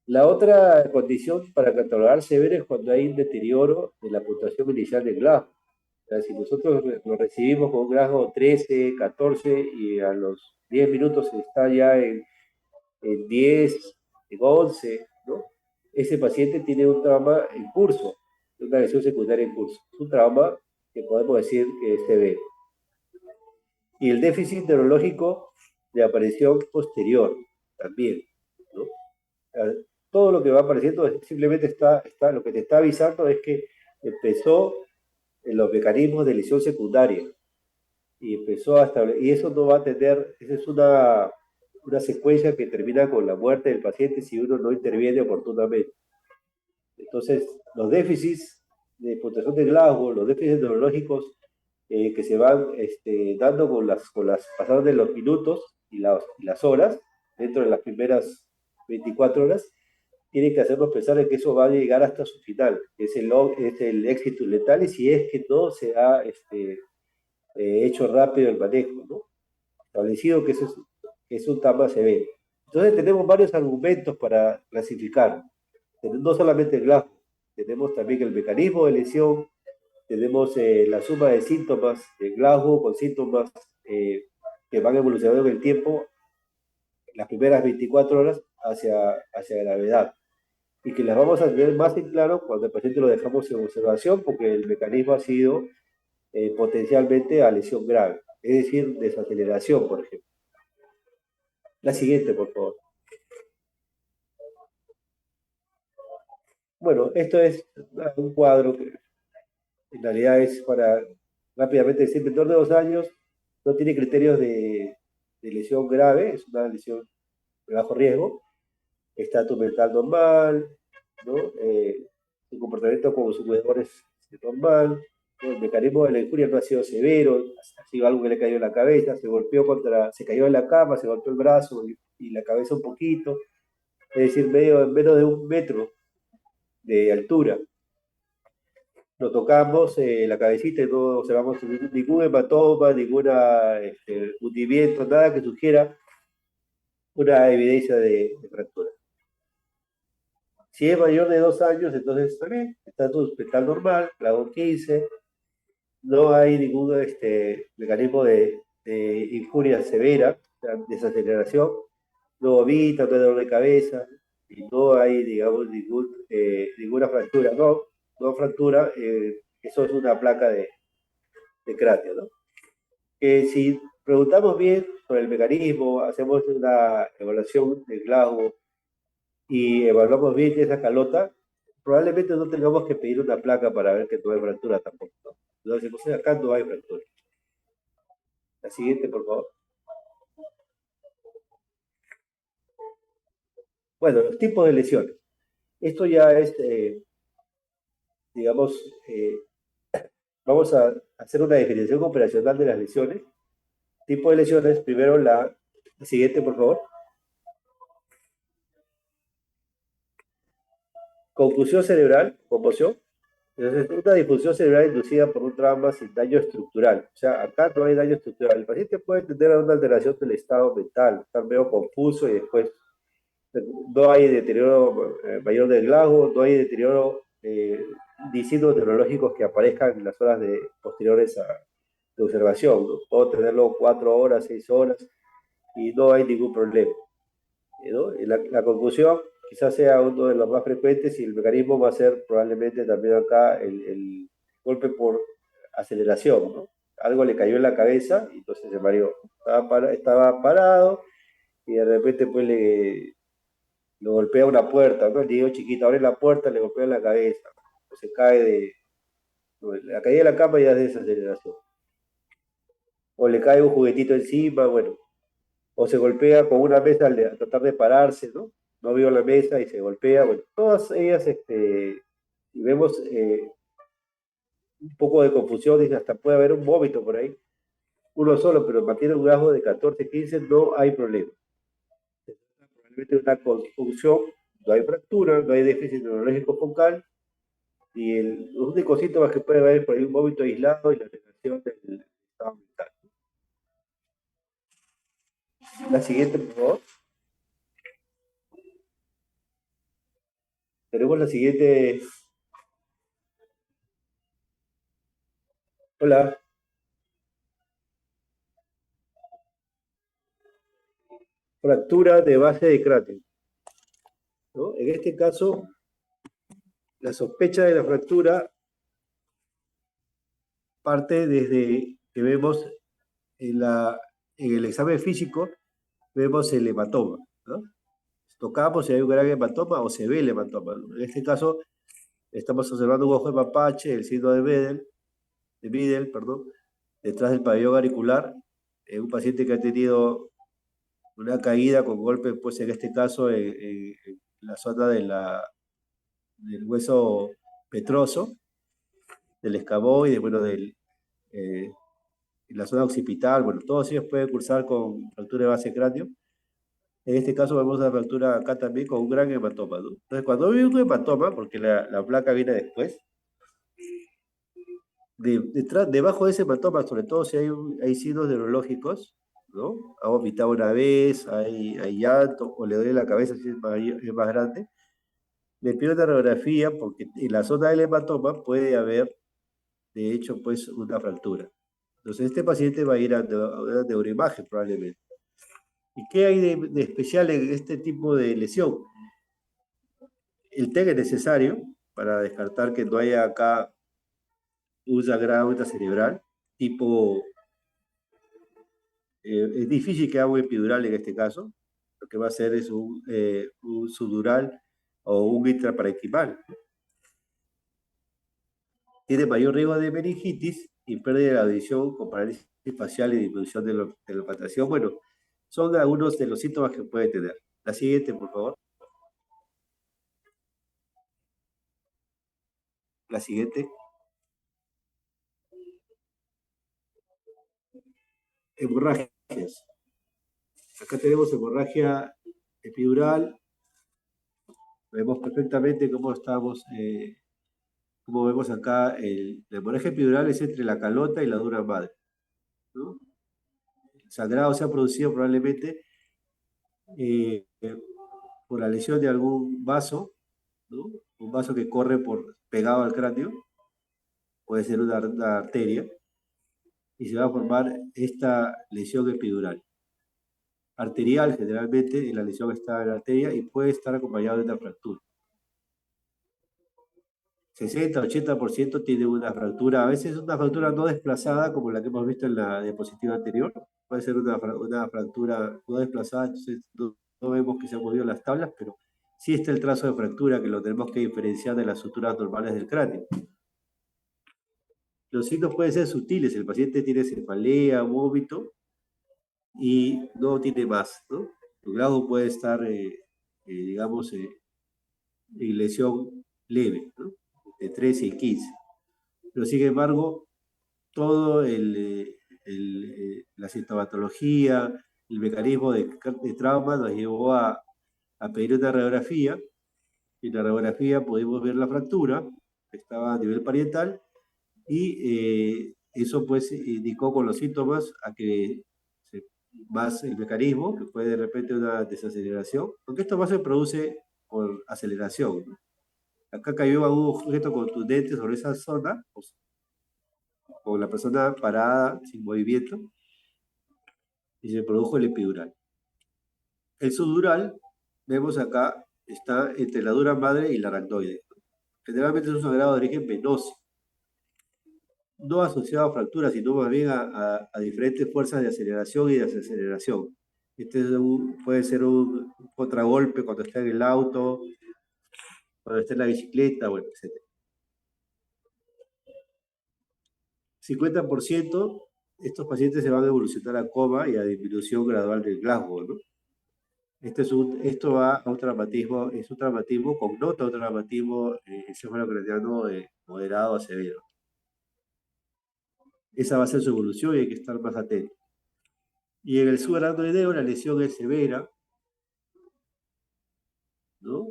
La otra condición para catalogar severo es cuando hay un deterioro de la puntuación inicial del grafo. O sea, si nosotros lo recibimos con un grafo 13, 14 y a los 10 minutos está ya en 10, en 11, ¿no? Ese paciente tiene un trauma en curso, una lesión secundaria en curso. Es un trauma que podemos decir que es severo. Y el déficit neurológico de aparición posterior también, ¿no? Todo lo que va apareciendo simplemente lo que te está avisando es que empezó en los mecanismos de lesión secundaria y empezó a establecer, y eso no va a tener, esa es una secuencia que termina con la muerte del paciente si uno no interviene oportunamente. Entonces, los déficits de puntuación de Glasgow, los déficits neurológicos que se van dando con las pasadas de los minutos y las horas, dentro de las primeras 24 horas, tiene que hacernos pensar en que eso va a llegar hasta su final, que es el éxito letal, y si es que no se ha hecho rápido el manejo, ¿no? Establecido que es un trauma severo. Entonces tenemos varios argumentos para clasificar. No solamente el Glasgow, tenemos también el mecanismo de lesión, tenemos la suma de síntomas de Glasgow con síntomas que van evolucionando en el tiempo, las primeras 24 horas hacia gravedad, y que las vamos a tener más en claro cuando el paciente lo dejamos en observación, porque el mecanismo ha sido potencialmente a lesión grave, es decir, desaceleración, por ejemplo. La siguiente, por favor. Bueno, esto es un cuadro que en realidad es para rápidamente decir, menor de 2 años, no tiene criterios de lesión grave, es una lesión de bajo riesgo, estatus mental normal, ¿no? Su comportamiento como su cuidador es normal, ¿no? El mecanismo de la injuria no ha sido severo, ha sido algo que le cayó en la cabeza, se cayó en la cama, se golpeó el brazo y la cabeza un poquito, es decir, menos de 1 metro de altura. Lo tocamos la cabecita y no observamos ningún hematoma, ninguna hundimiento, nada que sugiera una evidencia de fractura. Si es mayor de 2 años, entonces también estatus fetal normal, grado 15, no hay ningún mecanismo de injuria severa, o sea, desaceleración, no vomita, no hay dolor de cabeza, y no hay, digamos, ninguna fractura, no fractura, eso es una placa de cráneo, ¿no? Si preguntamos bien sobre el mecanismo, hacemos una evaluación de Glasgow y evaluamos bien esa calota, probablemente no tengamos que pedir una placa para ver que no hay fractura tampoco, ¿no? Entonces, pues, acá no hay fractura. La siguiente, por favor. Bueno, los tipos de lesiones. Esto ya es, digamos, vamos a hacer una definición operacional de las lesiones. Tipo de lesiones, primero la siguiente, por favor. Confusión cerebral, conmoción. Entonces, una disfunción cerebral inducida por un trauma sin daño estructural. O sea, acá no hay daño estructural. El paciente puede tener una alteración del estado mental, estar medio confuso y después no hay deterioro mayor del glajo, no hay deterioro ni signos neurológicos que aparezcan en las horas posteriores de observación, ¿no? Puedo tenerlo 4 horas, 6 horas y no hay ningún problema, ¿no? Y la confusión quizás sea uno de los más frecuentes y el mecanismo va a ser probablemente también acá el golpe por aceleración, ¿no? Algo le cayó en la cabeza y entonces se mareó. Estaba parado y de repente pues lo golpea una puerta, ¿no? El niño chiquito abre la puerta, le golpea en la cabeza, o se cae la caída de la cama ya es desaceleración. O le cae un juguetito encima, bueno, o se golpea con una mesa al tratar de pararse, ¿no? No vio la mesa y se golpea, bueno, todas ellas, y vemos un poco de confusión, y hasta puede haber un vómito por ahí, uno solo, pero mantiene un grado de 14, 15, no hay problema. Probablemente una confusión, no hay fractura, no hay déficit neurológico focal, y los únicos síntomas que puede haber es por ahí un vómito aislado y la negación del estado mental. La siguiente, por favor. Tenemos la siguiente. Hola. Fractura de base de cráneo, ¿no? En este caso, la sospecha de la fractura parte desde que vemos en el examen físico, vemos el hematoma, ¿no? Tocamos si hay un gran hematoma o se ve el hematoma, ¿no? En este caso, estamos observando un ojo de mapache, el signo de Biddle, perdón, detrás del pabellón auricular, en un paciente que ha tenido una caída con golpe, pues en este caso en la zona del hueso petroso, del escamoide, bueno, eh, en la zona occipital, bueno, todos ellos pueden cursar con fractura de base de cráneo. En este caso vemos una fractura acá también con un gran hematoma, ¿no? Entonces, cuando hay un hematoma, porque la placa viene después, debajo de ese hematoma, sobre todo si hay signos neurológicos, ¿no? Ha vomitado una vez, hay llanto, o le duele la cabeza si es más grande, le pido una radiografía porque en la zona del hematoma puede haber, de hecho, pues una fractura. Entonces, este paciente va a ir a una neuroimagen probablemente. ¿Y qué hay de especial en este tipo de lesión? El TEG es necesario para descartar que no haya acá un sangrado cerebral, tipo, es difícil que haga un epidural en este caso, lo que va a hacer es un subdural o un intraparenquimal. Tiene mayor riesgo de meningitis y pérdida de la audición con parálisis facial y disminución de la palpación. Bueno, son algunos de los síntomas que puede tener. La siguiente, por favor. La siguiente. Hemorragias. Acá tenemos hemorragia epidural. Vemos perfectamente cómo vemos acá, la hemorragia epidural es entre la calota y la dura madre, ¿no? El sangrado se ha producido probablemente eh, por la lesión de algún vaso, ¿no? Un vaso que corre pegado al cráneo, puede ser una arteria, y se va a formar esta lesión epidural. Arterial, generalmente, y la lesión está en la arteria y puede estar acompañado de una fractura. 60-80% tiene una fractura, a veces una fractura no desplazada, como la que hemos visto en la diapositiva anterior, puede ser una fractura no desplazada, entonces no vemos que se han movido las tablas, pero sí está el trazo de fractura que lo tenemos que diferenciar de las suturas normales del cráneo. Los signos pueden ser sutiles, el paciente tiene cefalea, vómito y no tiene más, ¿no? El grado puede estar digamos, en lesión leve, ¿no? De 13 y 15. Pero sin embargo, todo la sintomatología, el mecanismo de trauma nos llevó a pedir una radiografía, y en la radiografía pudimos ver la fractura, que estaba a nivel parietal, y eso pues indicó con los síntomas a que más el mecanismo, que fue de repente una desaceleración, porque esto más se produce por aceleración, ¿no? Acá cayó algún objeto contundente sobre esa zona, pues, con la persona parada, sin movimiento, y se produjo el epidural. El subdural, vemos acá, está entre la dura madre y la aracnoide. Generalmente es un sangrado de origen venoso, no asociado a fracturas, sino más bien a diferentes fuerzas de aceleración y desaceleración. Puede ser un contragolpe cuando está en el auto, cuando está en la bicicleta, bueno, etc. 50% estos pacientes se van a evolucionar a coma y a disminución gradual del Glasgow, ¿no? Esto va a un traumatismo, es un traumatismo con nota, un traumatismo encefalocraniano moderado a severo. Esa va a ser su evolución y hay que estar más atentos. Y en el subaracnoideo la lesión es severa, ¿no?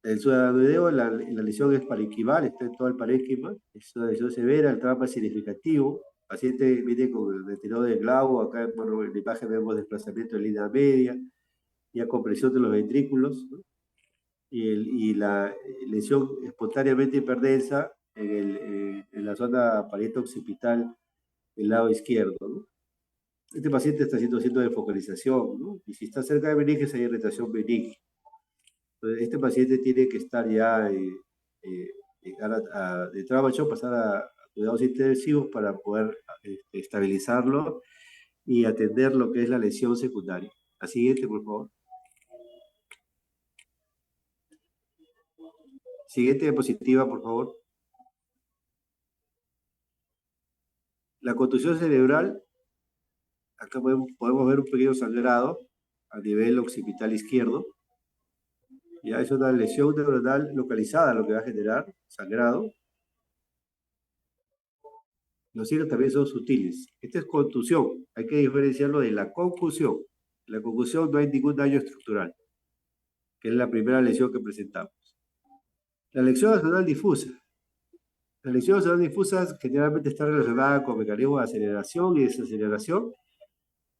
El subaracnoideo, la lesión es parenquimal, está en todo el parénquima, es una lesión severa, el trauma es significativo. El paciente viene con el retirado del Glasgow, acá bueno, en la imagen vemos desplazamiento en línea media, ya compresión de los ventrículos, ¿no? Y la lesión espontáneamente hiperdensa en la zona parieto-occipital del lado izquierdo, ¿no? Este paciente está haciendo signos de focalización, ¿no? Y si está cerca de meninges hay irritación meninge. Entonces, este paciente tiene que estar ya llegar de trauma shock, pasar a cuidados intensivos para poder estabilizarlo y atender lo que es la lesión secundaria. La siguiente, por favor. Siguiente diapositiva, por favor. La contusión cerebral, acá podemos ver un pequeño sangrado a nivel occipital izquierdo. Ya es una lesión neuronal localizada lo que va a generar sangrado. Los signos también son sutiles. Esta es contusión. Hay que diferenciarlo de la concusión. En la concusión no hay ningún daño estructural, que es la primera lesión que presentamos. La lesión axonal difusa. La lesión axonal difusa generalmente está relacionada con mecanismos de aceleración y desaceleración.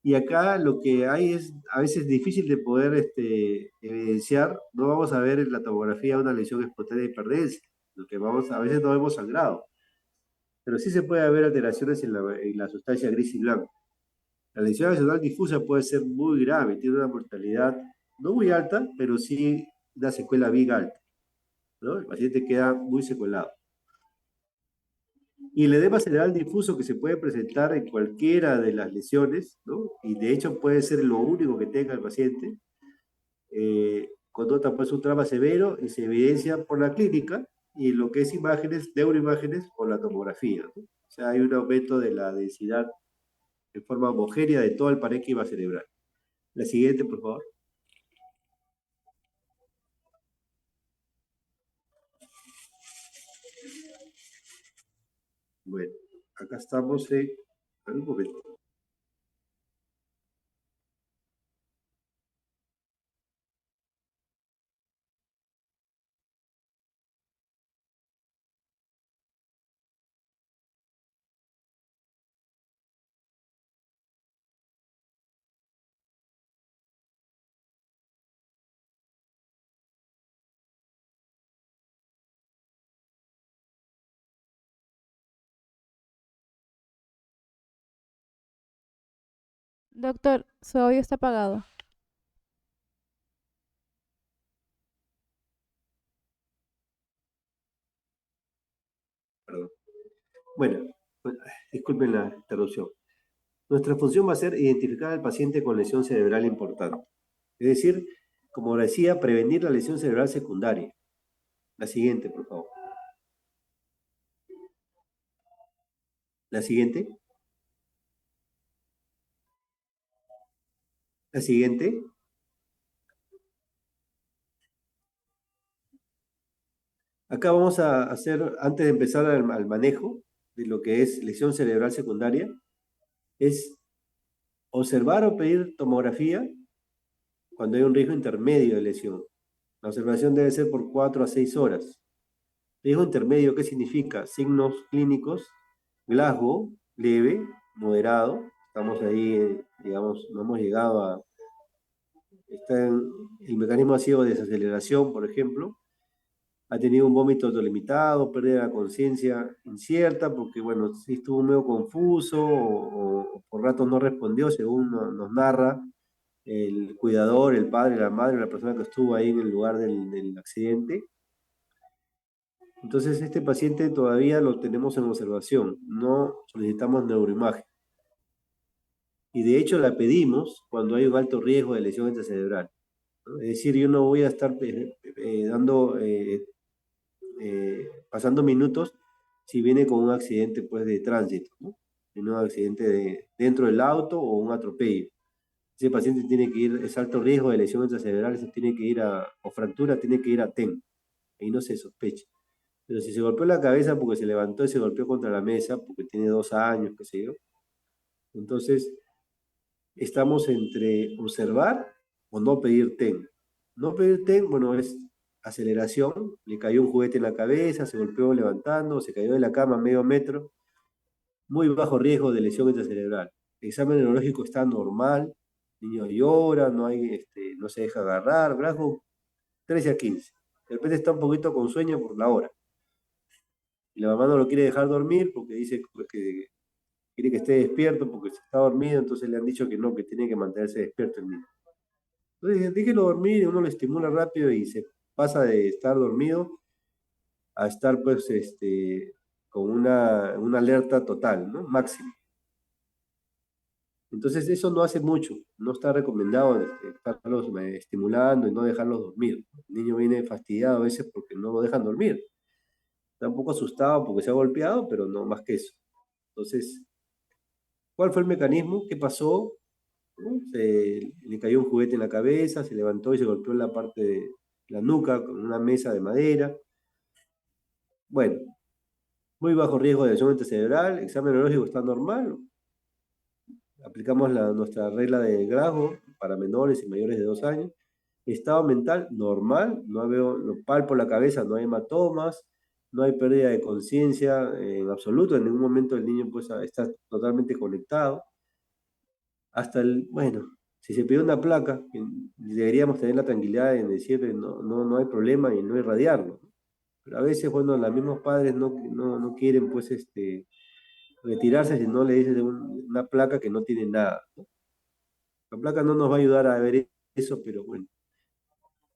Y acá lo que hay es a veces difícil de poder evidenciar. No vamos a ver en la tomografía una lesión espontánea de hiperdensa. Lo que a veces no vemos sangrado. Pero sí se puede ver alteraciones en la sustancia gris y blanca. La lesión axonal difusa puede ser muy grave, tiene una mortalidad no muy alta, pero sí una secuela bien alta, ¿no? El paciente queda muy secuelado. Y el edema cerebral difuso que se puede presentar en cualquiera de las lesiones, ¿no? Y de hecho puede ser lo único que tenga el paciente, conota pues un trauma severo y se evidencia por la clínica y lo que es imágenes, neuroimágenes o la tomografía, ¿no? O sea, hay un aumento de la densidad en forma homogénea de todo el parénquima cerebral. La siguiente, por favor. Bueno, acá estamos en... Un momento. Doctor, su audio está apagado. Perdón. Bueno, disculpen la interrupción. Nuestra función va a ser identificar al paciente con lesión cerebral importante. Es decir, como decía, prevenir la lesión cerebral secundaria. La siguiente, por favor. La siguiente. La siguiente. Acá vamos a hacer, antes de empezar al manejo de lo que es lesión cerebral secundaria, es observar o pedir tomografía cuando hay un riesgo intermedio de lesión. La observación debe ser por 4 a 6 horas. Riesgo intermedio, ¿qué significa? Signos clínicos, Glasgow, leve, moderado. Estamos ahí, digamos, no hemos llegado a... el mecanismo ha sido desaceleración, por ejemplo. Ha tenido un vómito autolimitado, pérdida de la conciencia incierta, porque, bueno, sí estuvo medio confuso o por ratos no respondió, según nos narra el cuidador, el padre, la madre, la persona que estuvo ahí en el lugar del accidente. Entonces, este paciente todavía lo tenemos en observación, no solicitamos neuroimagen. Y de hecho la pedimos cuando hay un alto riesgo de lesión intracerebral, ¿no? Es decir, yo no voy a estar pasando minutos si viene con un accidente pues, de tránsito, ¿no? Un accidente dentro del auto o un atropello. Ese paciente tiene que ir, es alto riesgo de lesión intracerebral, ese tiene que ir o fractura, tiene que ir a TEN. Ahí no se sospecha. Pero si se golpeó la cabeza porque se levantó y se golpeó contra la mesa, porque tiene 2 años, qué sé yo, entonces estamos entre observar o no pedir TEN. No pedir TEN, bueno, es aceleración, le cayó un juguete en la cabeza, se golpeó levantando, se cayó de la cama a medio metro, muy bajo riesgo de lesión intracerebral. El examen neurológico está normal, el niño llora, no, no se deja agarrar, Glasgow 13 a 15. De repente está un poquito con sueño por la hora. Y la mamá no lo quiere dejar dormir porque dice pues, que quiere que esté despierto porque se está dormido, entonces le han dicho que no, que tiene que mantenerse despierto el niño. Entonces, déjelo dormir, uno lo estimula rápido y se pasa de estar dormido a estar pues con una alerta total, ¿no? Máxima. Entonces eso no hace mucho, no está recomendado estarlos estimulando y no dejarlos dormir. El niño viene fastidiado a veces porque no lo dejan dormir. Está un poco asustado porque se ha golpeado, pero no más que eso. Entonces, ¿cuál fue el mecanismo? ¿Qué pasó? ¿No? Le cayó un juguete en la cabeza, se levantó y se golpeó en la parte de la nuca con una mesa de madera. Bueno, muy bajo riesgo de lesión cerebral, examen neurológico está normal, aplicamos nuestra regla de Glasgow para menores y mayores de 2 años. Estado mental normal, no veo, lo palpo la cabeza, no hay hematomas, no hay pérdida de conciencia en absoluto, en ningún momento el niño pues, está totalmente conectado. Hasta bueno, si se pide una placa, deberíamos tener la tranquilidad en decir que no hay problema y no irradiarlo. Pero a veces, bueno, los mismos padres no quieren pues retirarse si no le dicen una placa que no tiene nada, ¿no? La placa no nos va a ayudar a ver eso, pero bueno,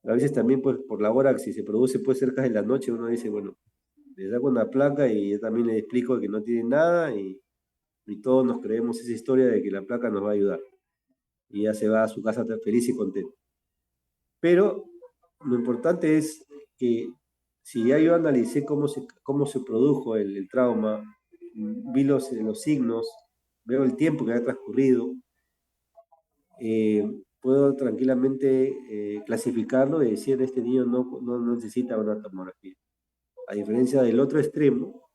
a veces también pues por la hora que si se produce pues cerca de la noche uno dice, bueno, le saco una placa y yo también le explico que no tiene nada y todos nos creemos esa historia de que la placa nos va a ayudar y ya se va a su casa feliz y contento. Pero lo importante es que si ya yo analicé cómo se produjo el trauma, vi los signos, veo el tiempo que ha transcurrido, puedo tranquilamente clasificarlo y decir, este niño no necesita una tomografía. A diferencia del otro extremo,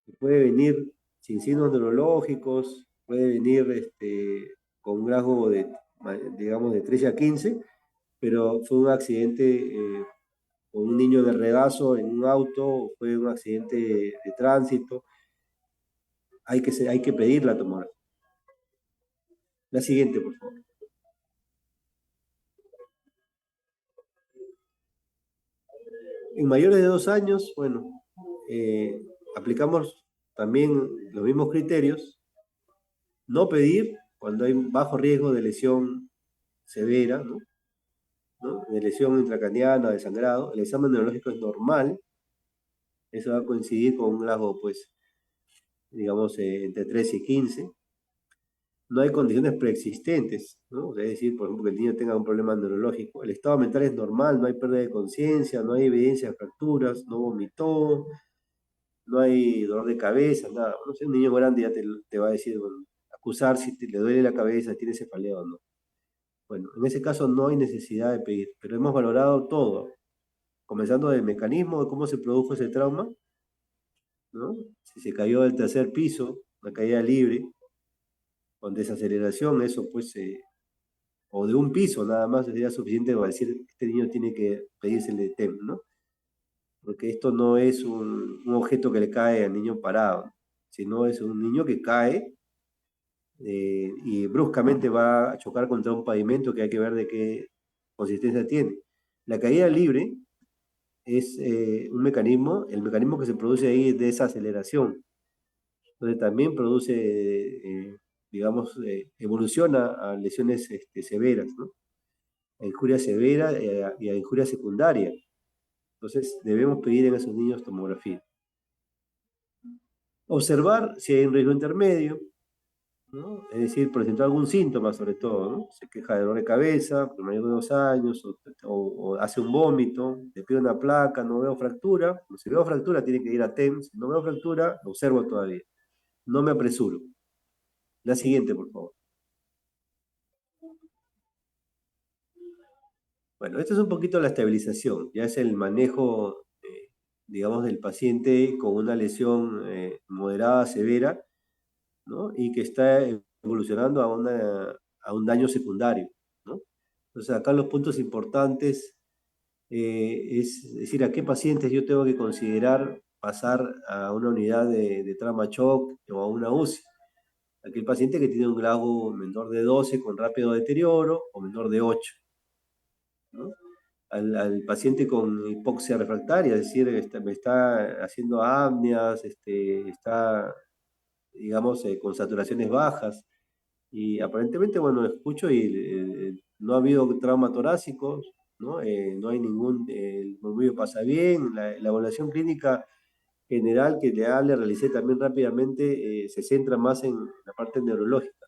que puede venir sin signos neurológicos, puede venir con un rasgo digamos, de 13 a 15, pero fue un accidente con un niño de regazo en un auto, fue un accidente de tránsito, hay que pedir la tomografía. La siguiente, por favor. En mayores de 2 años, bueno, aplicamos también los mismos criterios. No pedir cuando hay bajo riesgo de lesión severa, ¿no? De lesión intracraniana, de sangrado. El examen neurológico es normal. Eso va a coincidir con un rasgo, pues, digamos, entre 13 y 15. No hay condiciones preexistentes, ¿no? Es decir, por ejemplo, que el niño tenga un problema neurológico. El estado mental es normal, no hay pérdida de conciencia, no hay evidencia de fracturas, no vomitó, no hay dolor de cabeza, nada. No sé, un niño grande ya te va a decir, bueno, acusar si le duele la cabeza, tiene cefalea o no. Bueno, en ese caso no hay necesidad de pedir, pero hemos valorado todo, comenzando del mecanismo de cómo se produjo ese trauma, ¿no? Si se cayó del tercer piso, una caída libre, con desaceleración, eso pues, o de un piso nada más sería suficiente para decir que este niño tiene que pedírsele TEM, ¿no? Porque esto no es un objeto que le cae al niño parado, sino es un niño que cae y bruscamente va a chocar contra un pavimento que hay que ver de qué consistencia tiene. La caída libre es un mecanismo, el mecanismo que se produce ahí es de esa aceleración, donde también produce, digamos, evoluciona a lesiones severas, ¿no? A injuria severa y a injuria secundaria. Entonces, debemos pedir en esos niños tomografía. Observar si hay un riesgo intermedio, ¿no? Es decir, presentó algún síntoma sobre todo, ¿no? Se queja de dolor de cabeza por mayor de 2 años, o hace un vómito, le pide una placa, no veo fractura. Si veo fractura, tiene que ir a TEM. Si no veo fractura, lo observo todavía. No me apresuro. La siguiente, por favor. Bueno, esto es un poquito la estabilización, ya es el manejo, digamos, del paciente con una lesión moderada, severa, ¿no? Y que está evolucionando a un daño secundario, ¿no? Entonces, acá los puntos importantes es decir, a qué pacientes yo tengo que considerar pasar a una unidad de trauma shock o a una UCI. Aquel paciente que tiene un grado menor de 12 con rápido deterioro o menor de 8, ¿no? Al paciente con hipoxia refractaria, es decir, me está haciendo apneas, está, digamos, con saturaciones bajas, y aparentemente, bueno, escucho y no ha habido trauma torácico, ¿no? No hay ningún, el murmullo pasa bien, la evaluación clínica general que le realicé también rápidamente se centra más en la parte neurológica,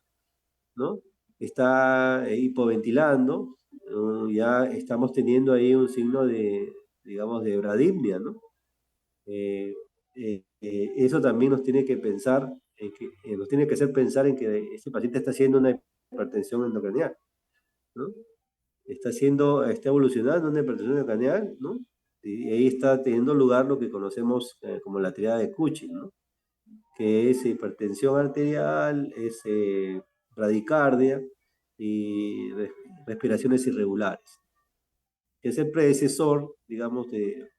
¿no? Está hipoventilando, ¿no? Ya estamos teniendo ahí un signo de, digamos, de bradipnia, ¿no? Eh, Eso también nos tiene que pensar, nos tiene que hacer pensar en que este paciente está haciendo una hipertensión endocranial, ¿no? Está evolucionando una hipertensión endocranial, ¿no? Y ahí está teniendo lugar lo que conocemos como la triada de Cushing, ¿no? Que es hipertensión arterial, es bradicardia y respiraciones irregulares. Es el predecesor, digamos,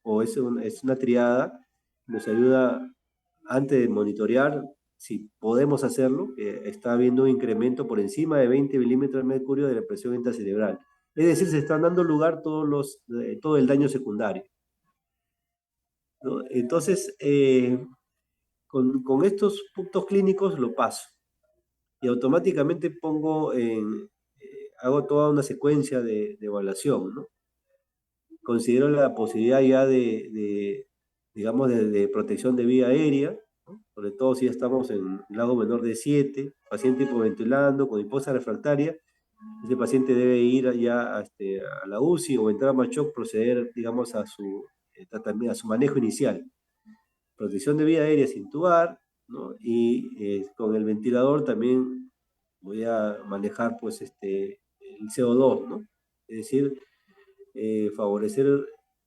o es una triada, nos ayuda antes de monitorear, si podemos hacerlo, está habiendo un incremento por encima de 20 milímetros de mercurio de la presión intracerebral. Es decir, se están dando lugar todo el daño secundario, ¿no? Entonces, con estos puntos clínicos lo paso y automáticamente hago toda una secuencia de evaluación, ¿no? Considero la posibilidad ya digamos, de protección de vía aérea, ¿no? Sobre todo si ya estamos en grado menor de 7, paciente hipoventilando con hipoxia refractaria, ese paciente debe ir ya a la UCI o entrar a Machoc, proceder, digamos, a su tratamiento, a su manejo inicial. Protección de vía aérea sin tubar, ¿no? Y con el ventilador también voy a manejar, pues, el CO2, ¿no? Es decir, favorecer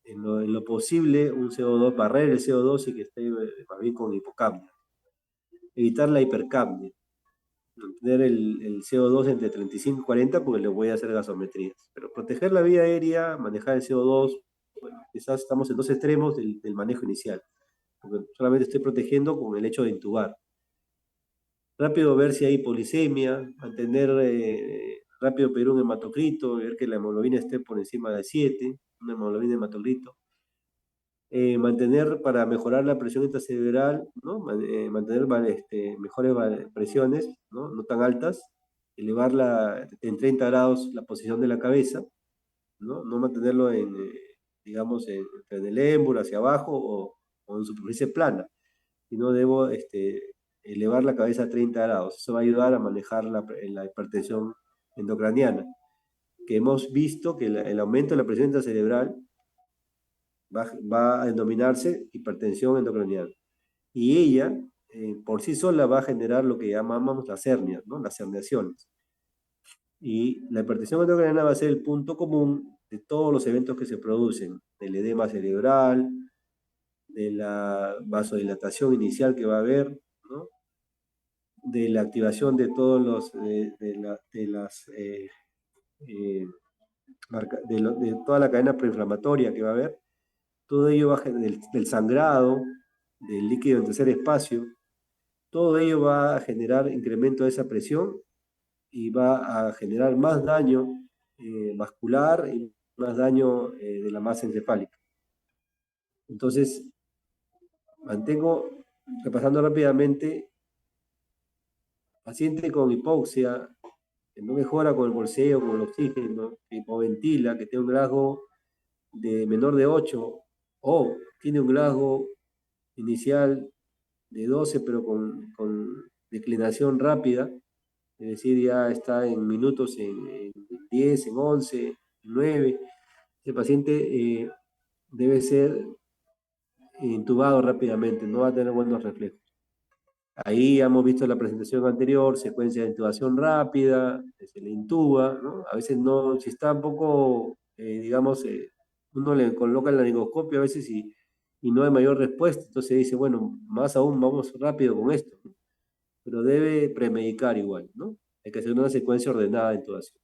en lo posible un CO2, barrer el CO2 y que esté más bien con hipocapnia. Evitar la hipercapnia, mantener el CO2 entre 35 y 40 porque le voy a hacer gasometrías. Pero proteger la vía aérea, manejar el CO2, bueno, quizás estamos en dos extremos del manejo inicial, porque solamente estoy protegiendo con el hecho de intubar. Rápido ver si hay polisemia, mantener, rápido pedir un hematocrito, ver que la hemoglobina esté por encima de 7, una hemoglobina hematocrito. Mantener para mejorar la presión intracerebral, ¿no? Mantener mejores presiones, ¿no? No tan altas, elevarla en 30 grados la posición de la cabeza, ¿no? No mantenerlo digamos, en el émbolo hacia abajo o en superficie plana, sino debo elevar la cabeza a 30 grados. Eso va a ayudar a manejar la hipertensión endocraniana, que hemos visto que el aumento de la presión intracerebral va a denominarse hipertensión endocraniana. Y ella, por sí sola, va a generar lo que llamamos las hernias, ¿no? Las herniaciones. Y la hipertensión endocrinal va a ser el punto común de todos los eventos que se producen, del edema cerebral, de la vasodilatación inicial que va a haber, ¿no? De la activación de todos los, de las, eh, de toda la cadena proinflamatoria que va a haber, todo ello va a del sangrado, del líquido en tercer espacio, todo ello va a generar incremento de esa presión y va a generar más daño vascular y más daño de la masa encefálica. Entonces, mantengo, repasando rápidamente, paciente con hipoxia, que no mejora con el bolseo, con el oxígeno, que hipoventila, que tiene un Glasgow de menor de 8 o tiene un Glasgow inicial de 12 pero con declinación rápida, es decir, ya está en minutos en 10, en 11, en 9. Ese paciente debe ser intubado rápidamente, no va a tener buenos reflejos. Ahí hemos visto la presentación anterior, secuencia de intubación rápida, se le intuba, ¿no? A veces no, si está un poco, digamos, uno le coloca el laringoscopio a veces y no hay mayor respuesta, entonces dice, bueno, más aún vamos rápido con esto, ¿no? Pero debe premedicar igual, ¿no? Hay que hacer una secuencia ordenada de intubación.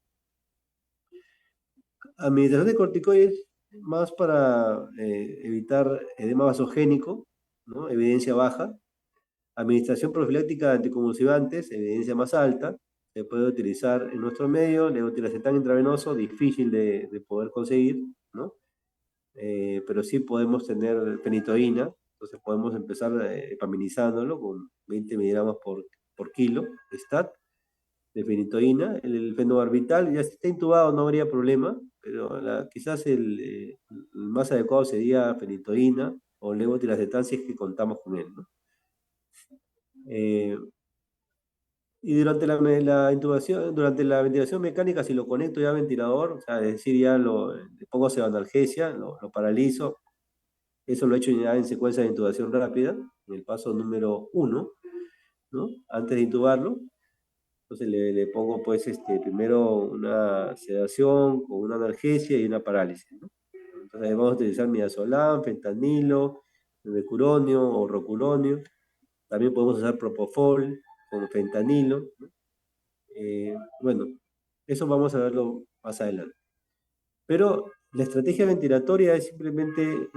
Administración de corticoides más para evitar edema vasogénico, ¿no? Evidencia baja. Administración profiláctica de anticonvulsivantes, evidencia más alta. Se puede utilizar en nuestro medio, levetiracetam intravenoso, difícil de poder conseguir, ¿no? Pero sí podemos tener fenitoína, entonces podemos empezar epaminizándolo con 20 miligramos por kilo de STAT de fenitoína. El fenobarbital ya si está intubado no habría problema, pero quizás el más adecuado sería fenitoína o levetiracetam si es que contamos con él, ¿no? Y durante la intubación, durante la ventilación mecánica, si lo conecto ya al ventilador, o sea, es decir, ya le pongo sedanalgesia, lo paralizo. Eso lo he hecho ya en secuencia de intubación rápida, en el paso número 1, ¿no? Antes de intubarlo. Entonces le pongo pues primero una sedación con una analgesia y una parálisis, ¿no? Entonces vamos a utilizar midazolam, fentanilo, mecuronio o rocuronio. También podemos usar propofol con fentanilo, ¿no? Bueno, eso vamos a verlo más adelante. Pero la estrategia ventilatoria es simplemente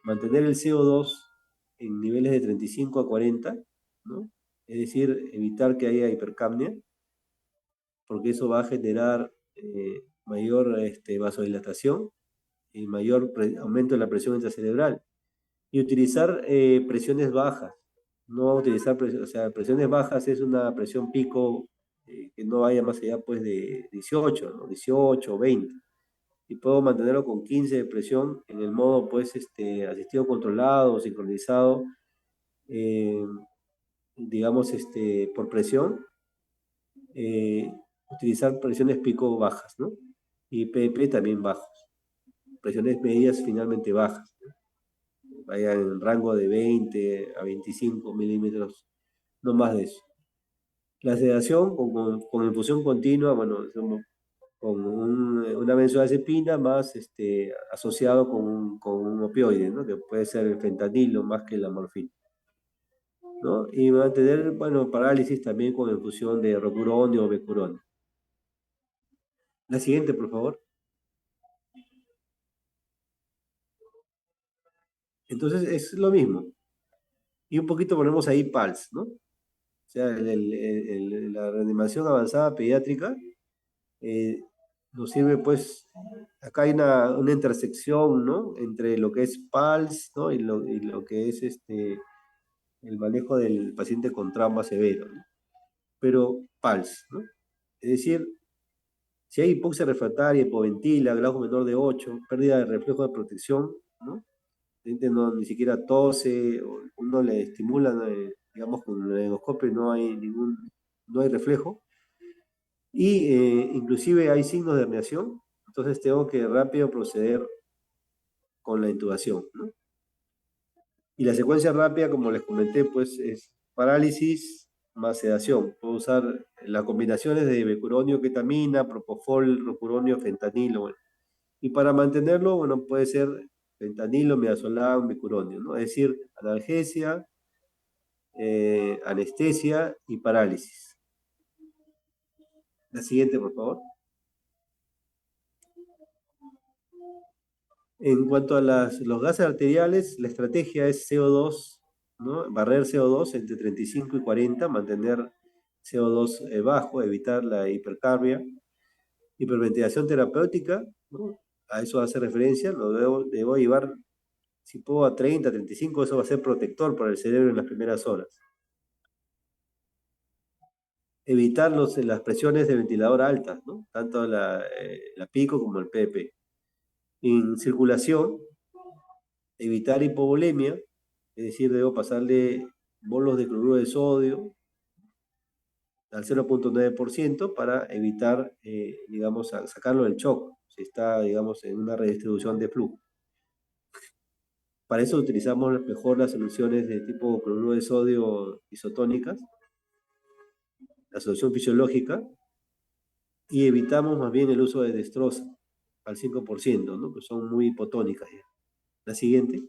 mantener el CO2 en niveles de 35 a 40, ¿no? Es decir, evitar que haya hipercapnia, porque eso va a generar mayor vasodilatación y mayor aumento de la presión intracerebral. Y utilizar presiones bajas, no utilizar, o sea, presiones bajas es una presión pico que no vaya más allá pues de 18, ¿no? 18 o 20. Y puedo mantenerlo con 15 de presión en el modo pues asistido controlado o sincronizado, eh, digamos por presión, eh, utilizar presiones pico bajas, ¿no? Y PP también bajos, presiones medias finalmente bajas, ¿no? Vaya en rango de 20 a 25 milímetros, no más de eso. La sedación con infusión continua, bueno, con una benzodiazepina más asociado con un opioide, ¿no? Que puede ser el fentanilo más que la morfina, ¿no? Y mantener, bueno, parálisis también con infusión de rocuronio o becuronio. La siguiente, por favor. Entonces es lo mismo. Y un poquito ponemos ahí PALS, ¿no? O sea, la reanimación avanzada pediátrica nos sirve, pues, acá hay una intersección, ¿no? Entre lo que es PALS, ¿no? Y lo que es el manejo del paciente con trauma severo, ¿no? Pero PALS, ¿no? Es decir, si hay hipoxia refractaria, hipoventila, Glasgow menor de 8, pérdida de reflejo de protección, ¿no? La gente no, ni siquiera tose, o uno le estimula, digamos, con el endoscopio y no hay reflejo. Y inclusive hay signos de herniación, entonces tengo que rápido proceder con la intubación, ¿no? Y la secuencia rápida, como les comenté, pues es parálisis, más sedación. Puedo usar las combinaciones de becuronio, ketamina, propofol, rocuronio, fentanilo. Bueno. Y para mantenerlo, bueno, puede ser fentanilo, midazolam, becuronio, ¿no? Es decir, analgesia, anestesia y parálisis. La siguiente, por favor. En cuanto a los gases arteriales, la estrategia es CO2, ¿no? Barrer CO2 entre 35 y 40, mantener CO2 bajo, evitar la hipercarbia. Hiperventilación terapéutica, ¿no? A eso hace referencia, debo llevar, si puedo, a 30, 35, eso va a ser protector para el cerebro en las primeras horas. Evitar las presiones de ventilador altas, ¿no? Tanto la pico como el PP. En circulación, evitar hipovolemia, es decir, debo pasarle bolos de cloruro de sodio al 0,9% para evitar, digamos, sacarlo del shock, si está, digamos, en una redistribución de flujo. Para eso utilizamos mejor las soluciones de tipo cloruro de sodio isotónicas, la solución fisiológica, y evitamos más bien el uso de destroza al 5%, ¿no? Que son muy hipotónicas ya. La siguiente.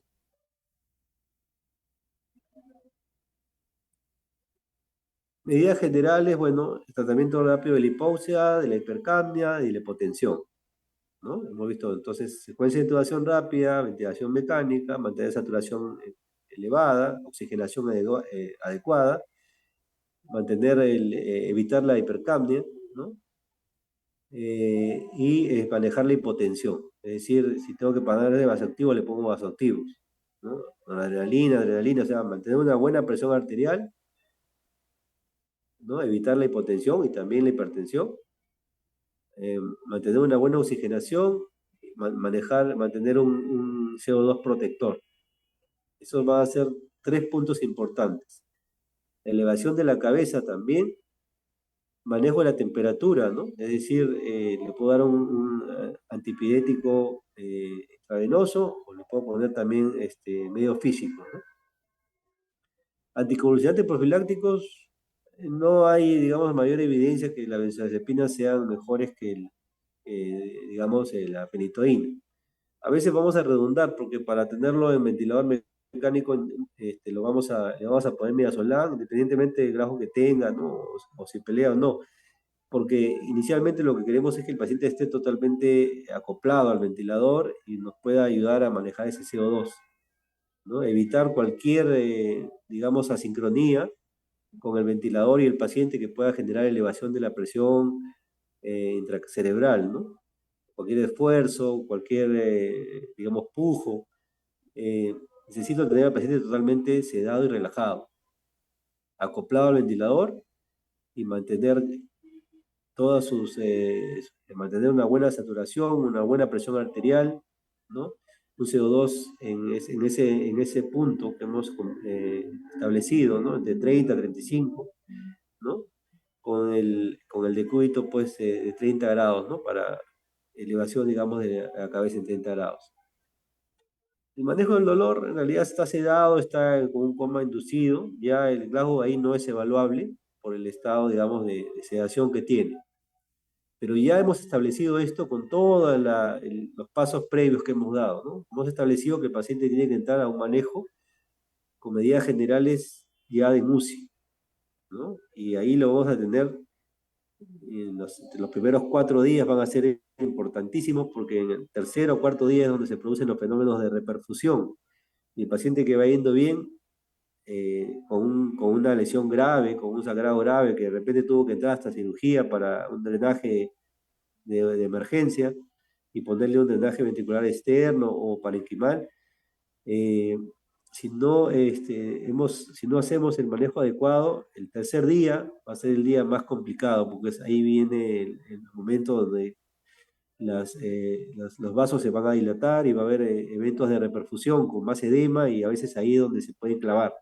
Medidas generales, bueno, el tratamiento rápido de la hipoxia, de la hipercapnia y de la hipotensión, ¿no? Hemos visto entonces secuencia de intubación rápida, ventilación mecánica, mantener saturación elevada, oxigenación adecuada, evitar la hipercapnia, ¿no? Y manejar la hipotensión. Es decir, si tengo que ponerle vasoactivo, le pongo vasoactivos, ¿no? Adrenalina, o sea, mantener una buena presión arterial, ¿no? Evitar la hipotensión y también la hipertensión, mantener una buena oxigenación, mantener un CO2 protector. Eso va a ser 3 puntos importantes. La elevación de la cabeza también, manejo de la temperatura, ¿no? Es decir, le puedo dar un antipirético intravenoso o le puedo poner también medio físico, ¿no? Anticonvulsivantes profilácticos, no hay, digamos, mayor evidencia que las benzodiazepinas sean mejores que, digamos, la fenitoína. A veces vamos a redundar porque para tenerlo en ventilador mecánico le vamos a poner midazolam, independientemente del grado que tenga, ¿no? O si pelea o no, porque inicialmente lo que queremos es que el paciente esté totalmente acoplado al ventilador y nos pueda ayudar a manejar ese CO2, ¿no? Evitar cualquier, digamos, asincronía con el ventilador y el paciente que pueda generar elevación de la presión intracerebral, ¿no? Cualquier esfuerzo, cualquier, digamos, pujo. Necesito tener al paciente totalmente sedado y relajado, acoplado al ventilador y mantener una buena saturación, una buena presión arterial, ¿no? Un CO2 en ese punto que hemos establecido, ¿no? De 30 a 35, ¿no? Con el decúbito, pues, de 30 grados, ¿no? Para elevación, digamos, de la cabeza en 30 grados. El manejo del dolor en realidad está sedado, está con un coma inducido, ya el Glasgow ahí no es evaluable por el estado, digamos, de sedación que tiene. Pero ya hemos establecido esto con todos los pasos previos que hemos dado, ¿no? Hemos establecido que el paciente tiene que entrar a un manejo con medidas generales ya de MUSI, ¿no? Y ahí lo vamos a tener, los primeros 4 días van a ser importantísimos porque en el tercer o cuarto día es donde se producen los fenómenos de reperfusión. Y el paciente que va yendo bien, con una lesión grave, con un sangrado grave, que de repente tuvo que entrar hasta cirugía para un drenaje de emergencia y ponerle un drenaje ventricular externo o parenquimal. Eh, si no hacemos el manejo adecuado, el tercer día va a ser el día más complicado, porque ahí viene el momento donde los vasos se van a dilatar y va a haber eventos de reperfusión con más edema y a veces ahí es donde se pueden clavar.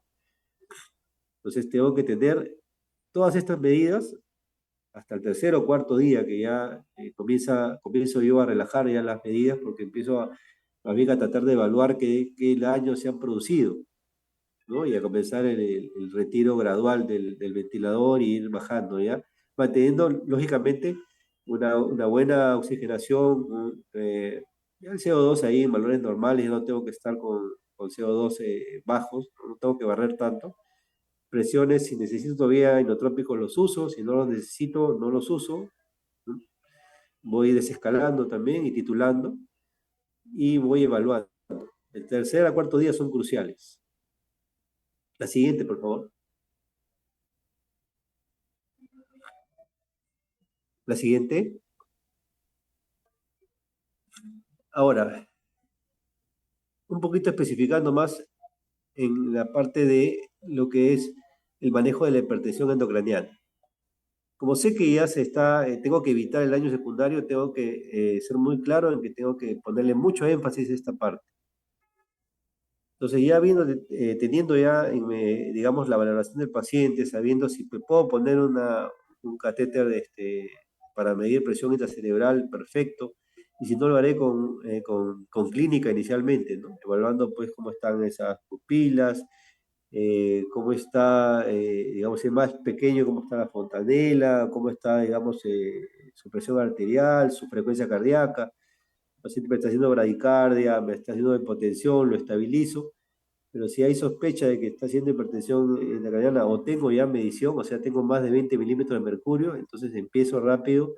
Entonces tengo que tener todas estas medidas hasta el tercer o cuarto día que ya comienzo yo a relajar ya las medidas porque empiezo más bien a tratar de evaluar qué daños se han producido, ¿no? Y a comenzar el retiro gradual del ventilador y ir bajando, ¿ya? Manteniendo, lógicamente, una buena oxigenación, ya el CO2 ahí en valores normales, yo no tengo que estar con CO2 bajos, no tengo que barrer tanto. Presiones, si necesito todavía inotrópicos los uso, si no los necesito, no los uso, ¿no? Voy desescalando también y titulando y voy evaluando. El tercer a cuarto día son cruciales. La siguiente, por favor. La siguiente. Ahora, un poquito especificando más en la parte de lo que es el manejo de la hipertensión endocraniana. Como sé que ya se está, tengo que evitar el daño secundario, tengo que ser muy claro en que tengo que ponerle mucho énfasis a esta parte. Entonces, ya viendo, teniendo ya, digamos, la valoración del paciente, sabiendo si puedo poner un catéter para medir presión intracerebral perfecto, y si no lo haré con clínica inicialmente, ¿no? Evaluando pues cómo están esas pupilas, cómo está, digamos, si es más pequeño, cómo está la fontanela, cómo está, digamos, su presión arterial, su frecuencia cardíaca. El paciente me está haciendo bradicardia, me está haciendo hipotensión, lo estabilizo, pero si hay sospecha de que está haciendo hipertensión intracraniana o tengo ya medición, o sea, tengo más de 20 milímetros de mercurio, entonces empiezo rápido,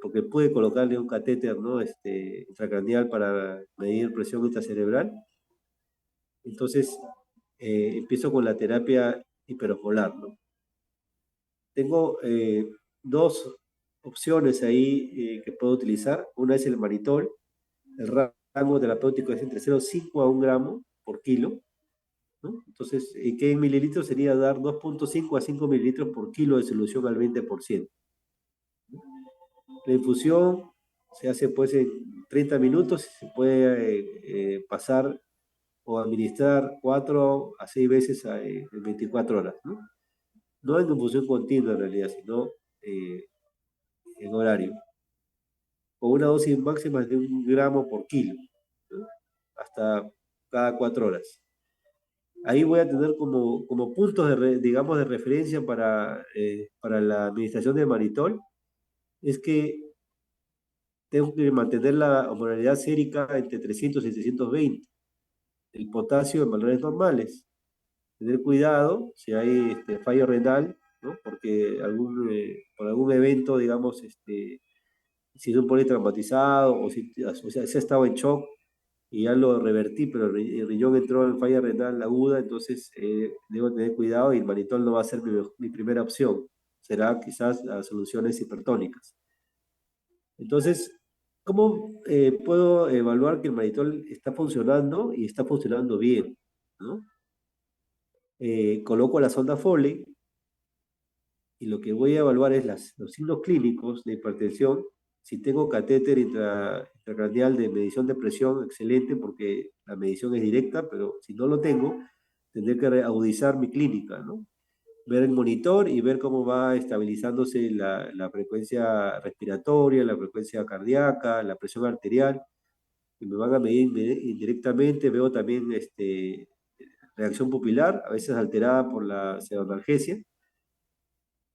porque pude colocarle un catéter, ¿no? Intracraneal para medir presión intracerebral. Entonces, empiezo con la terapia hiperosmolar, ¿no? Tengo dos opciones ahí que puedo utilizar. Una es el manitol. El rango terapéutico es entre 0,5 a 1 gramo por kilo, ¿no? Entonces, ¿qué en mililitros sería dar 2,5 a 5 mililitros por kilo de solución al 20%? La infusión se hace pues en 30 minutos y se puede pasar o administrar 4 a 6 veces en 24 horas, ¿no? No en infusión continua en realidad, sino eh, en horario, con una dosis máxima de 1 gramo por kilo, ¿no? Hasta cada 4 horas. Ahí voy a tener como puntos digamos, de referencia para la administración del manitol, es que tengo que mantener la osmolaridad sérica entre 300 y 320, el potasio en valores normales. Tener cuidado si hay fallo renal, ¿no? Porque por algún evento, digamos, si es un politraumatizado o sea, se ha estado en shock y ya lo revertí, pero el riñón entró en falla renal aguda, entonces debo tener cuidado y el manitol no va a ser mi primera opción. Será quizás las soluciones hipertónicas. Entonces, ¿cómo puedo evaluar que el manitol está funcionando y está funcionando bien? ¿No? Coloco la sonda Foley y lo que voy a evaluar es los signos clínicos de hipertensión. Si tengo catéter intracraneal de medición de presión, excelente, porque la medición es directa, pero si no lo tengo, tendré que agudizar mi clínica, ¿no? Ver el monitor y ver cómo va estabilizándose la frecuencia respiratoria, la frecuencia cardíaca, la presión arterial, y me van a medir indirectamente. Veo también reacción pupilar, a veces alterada por la pseudoanalgesia,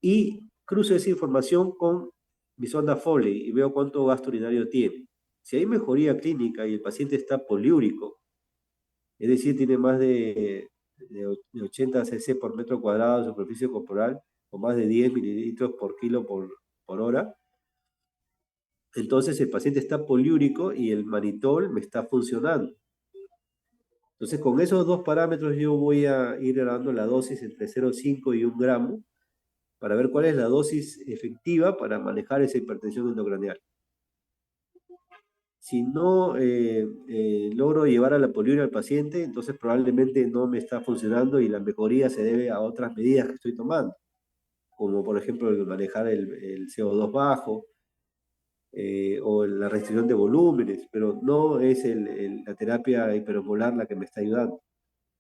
y cruzo esa información con mi sonda Foley y veo cuánto gasto urinario tiene. Si hay mejoría clínica y el paciente está poliúrico, es decir, tiene más de 80 cc por metro cuadrado de superficie corporal o más de 10 mililitros por kilo por hora, entonces el paciente está poliúrico y el manitol me está funcionando. Entonces, con esos dos parámetros yo voy a ir dando la dosis entre 0,5 y 1 gramo para ver cuál es la dosis efectiva para manejar esa hipertensión endocranial. Si no logro llevar a la poliuria al paciente, entonces probablemente no me está funcionando y la mejoría se debe a otras medidas que estoy tomando, como por ejemplo el manejar el CO2 bajo o la restricción de volúmenes, pero no es la terapia hiperosmolar la que me está ayudando.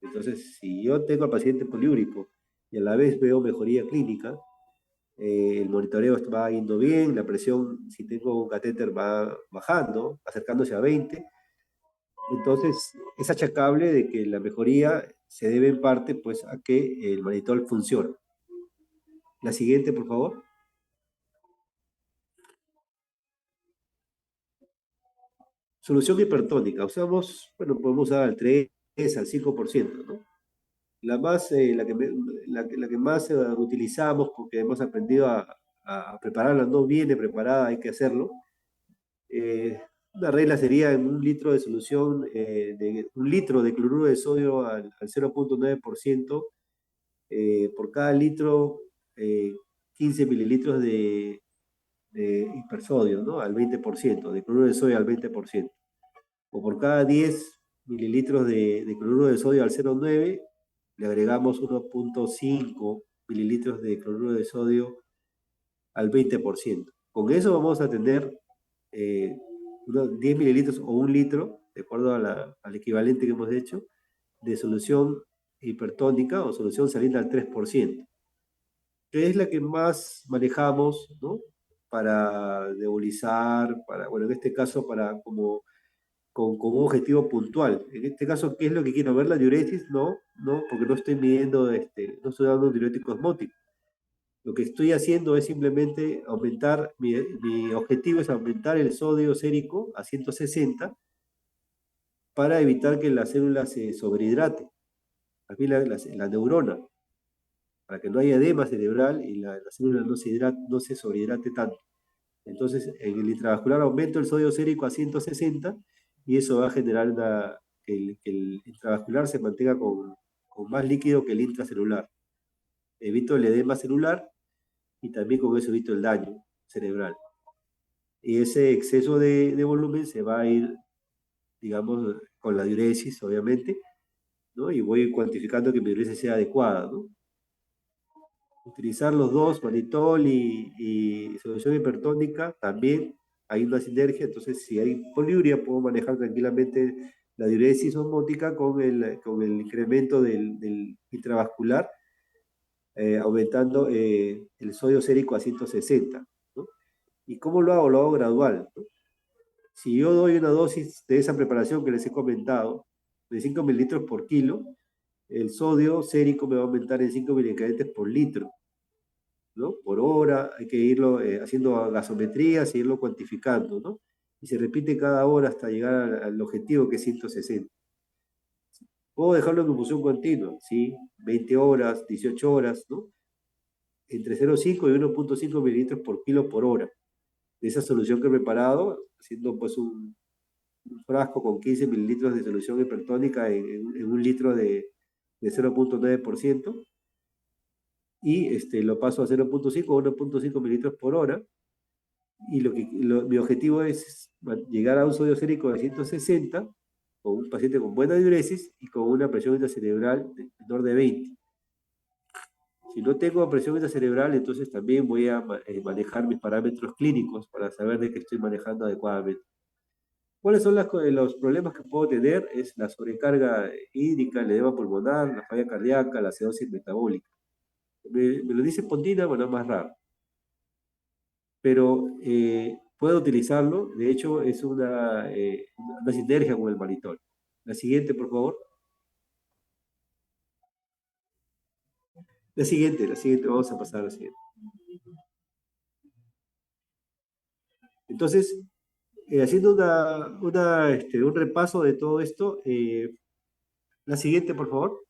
Entonces, si yo tengo al paciente poliúrico y a la vez veo mejoría clínica, el monitoreo va yendo bien, la presión, si tengo un catéter, va bajando, acercándose a 20. Entonces, es achacable de que la mejoría se debe en parte pues a que el mannitol funciona. La siguiente, por favor. Solución hipertónica. Usamos, bueno, podemos usar al 3 al 5%, ¿no? La más, la que más utilizamos, porque hemos aprendido a prepararla, no viene preparada, hay que hacerlo. Una regla sería en un litro de solución, un litro de cloruro de sodio al 0,9%, por cada litro, eh, 15 mililitros de hipersodio, ¿no? Al 20%, de cloruro de sodio al 20%. O por cada 10 mililitros de cloruro de sodio al 0,9, le agregamos 1,5 mililitros de cloruro de sodio al 20%. Con eso vamos a tener eh, unos 10 mililitros o un litro, de acuerdo al equivalente que hemos hecho, de solución hipertónica o solución salina al 3%, que es la que más manejamos, ¿no? Para nebulizar, para, bueno, en este caso para con un objetivo puntual. En este caso, ¿qué es lo que quiero ver? La diuresis, no, no, porque no estoy midiendo, no estoy dando un diurético osmótico. Lo que estoy haciendo es simplemente aumentar, mi objetivo es aumentar el sodio sérico a 160 para evitar que la célula se sobrehidrate, aquí la neurona, para que no haya edema cerebral y la célula no se sobrehidrate tanto. Entonces, en el intravascular aumento el sodio sérico a 160 y eso va a generar que el intravascular se mantenga con más líquido que el intracelular. Evito el edema celular y también con eso evito el daño cerebral. Y ese exceso de volumen se va a ir, digamos, con la diuresis, obviamente, ¿no? Y voy cuantificando que mi diuresis sea adecuada, ¿no? Utilizar los dos, mannitol y solución hipertónica, también hay una sinergia, entonces si hay poliuria puedo manejar tranquilamente la diuresis osmótica con el incremento del intravascular, aumentando el sodio sérico a 160, ¿no? ¿Y cómo lo hago? Lo hago gradual, ¿no? Si yo doy una dosis de esa preparación que les he comentado, de 5 mililitros por kilo, el sodio sérico me va a aumentar en 5 milicaretes por litro, ¿no? Por hora, hay que irlo haciendo gasometrías y irlo cuantificando, ¿no? Y se repite cada hora hasta llegar al objetivo que es 160. Puedo dejarlo en infusión continua, ¿sí? 20 horas, 18 horas, ¿no? Entre 0,5 y 1,5 mililitros por kilo por hora. De esa solución que he preparado, haciendo pues un frasco con 15 mililitros de solución hipertónica en un litro de 0,9%, y lo paso a 0,5 o 1,5 mililitros por hora, y mi objetivo es llegar a un sodio sérico de 160 con un paciente con buena diuresis y con una presión intracerebral menor de 20. Si no tengo presión intracerebral, entonces también voy a manejar mis parámetros clínicos para saber de qué estoy manejando adecuadamente. ¿Cuáles son los problemas que puedo tener? Es la sobrecarga hídrica, el edema pulmonar, la falla cardíaca, la acidosis metabólica. Me lo dice Pondina, bueno, es más raro. Pero puedo utilizarlo, de hecho es una sinergia con el mannitol. La siguiente, por favor. La siguiente, vamos a pasar a la siguiente. Entonces, haciendo un repaso de todo esto, la siguiente, por favor.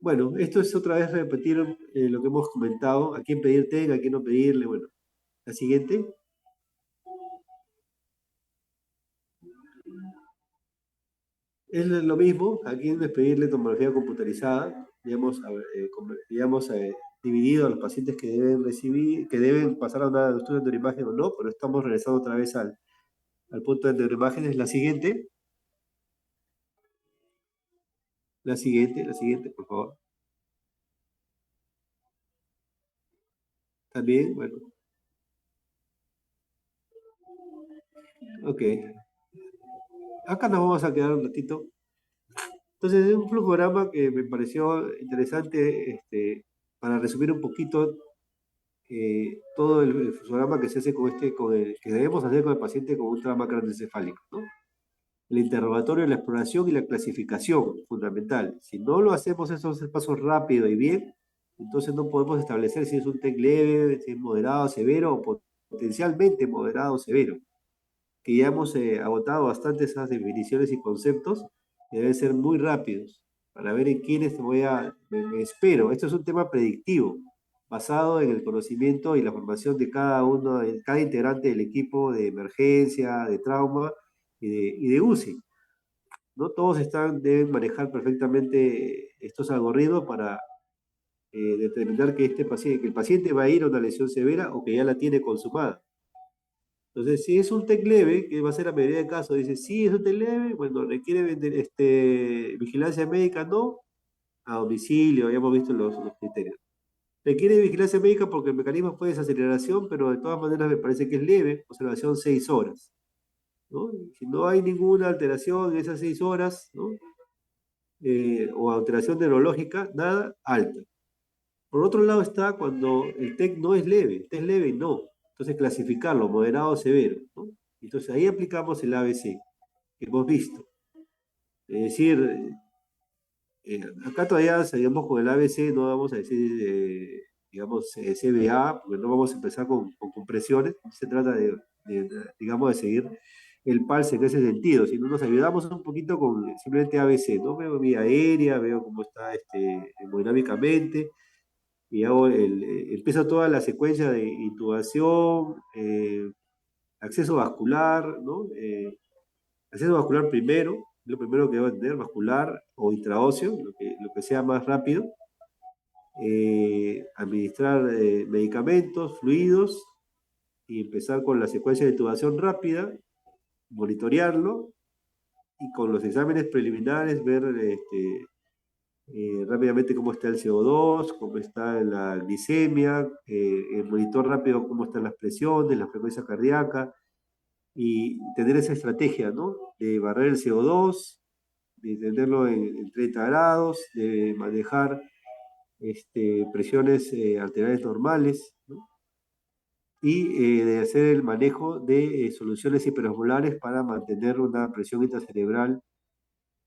Bueno, esto es otra vez repetir lo que hemos comentado, a quién pedir TEG, a quién no pedirle, bueno. La siguiente. Es lo mismo, aquí es pedirle tomografía computarizada, digamos, dividido a los pacientes que deben recibir, que deben pasar a un estudio de neuroimagen o no, pero estamos regresando otra vez al punto de neuroimágenes. La siguiente, por favor. También, bueno, ok. Acá nos vamos a quedar un ratito. Entonces, es un flujograma que me pareció interesante, para resumir un poquito todo el flujograma que se hace que debemos hacer con el paciente con un trauma craneoencefálico, ¿no? el interrogatorio, la exploración y la clasificación, fundamental. Si no lo hacemos esos pasos rápido y bien, entonces no podemos establecer si es un TEC leve, si es moderado, severo o potencialmente moderado o severo, que ya hemos agotado bastante esas definiciones y conceptos, que deben ser muy rápidos para ver en quiénes me espero. Esto es un tema predictivo, basado en el conocimiento y la formación de cada uno, de cada integrante del equipo de emergencia, de trauma y de UCI. No todos deben manejar perfectamente estos algoritmos para determinar que el paciente va a ir a una lesión severa o que ya la tiene consumada. Entonces, si es un TEC leve, que va a ser la mayoría de casos, dice, sí, es un TEC leve, bueno, requiere vigilancia médica, no, a domicilio, ya hemos visto los criterios. Requiere vigilancia médica porque el mecanismo fue desaceleración, pero de todas maneras me parece que es leve, observación 6 horas, ¿no? Si no hay ninguna alteración en esas 6 horas, ¿no? O alteración neurológica, nada, alta. Por otro lado está cuando el TEC no es leve, el TEC es leve y no. Entonces clasificarlo, moderado o severo, ¿no? Entonces ahí aplicamos el ABC, que hemos visto. Es decir, acá todavía seguimos con el ABC, no vamos a decir, digamos, CBA, porque no vamos a empezar con compresiones, se trata digamos, de seguir el PALS en ese sentido, si no nos ayudamos un poquito con simplemente ABC, ¿no? Veo vía aérea, veo cómo está hemodinámicamente, y empiezo toda la secuencia de intubación, acceso vascular, ¿no? Acceso vascular primero, lo primero que va a tener, vascular o intraóseo, lo que sea más rápido. Administrar medicamentos, fluidos, y empezar con la secuencia de intubación rápida, monitorearlo, y con los exámenes preliminares ver rápidamente cómo está el CO2, cómo está la glicemia, el monitor rápido cómo están las presiones, la frecuencia cardíaca, y tener esa estrategia, ¿no? De barrer el CO2, de tenerlo en 30 grados, de manejar presiones arteriales normales, ¿no? Y de hacer el manejo de soluciones hiperosmolares para mantener una presión intracerebral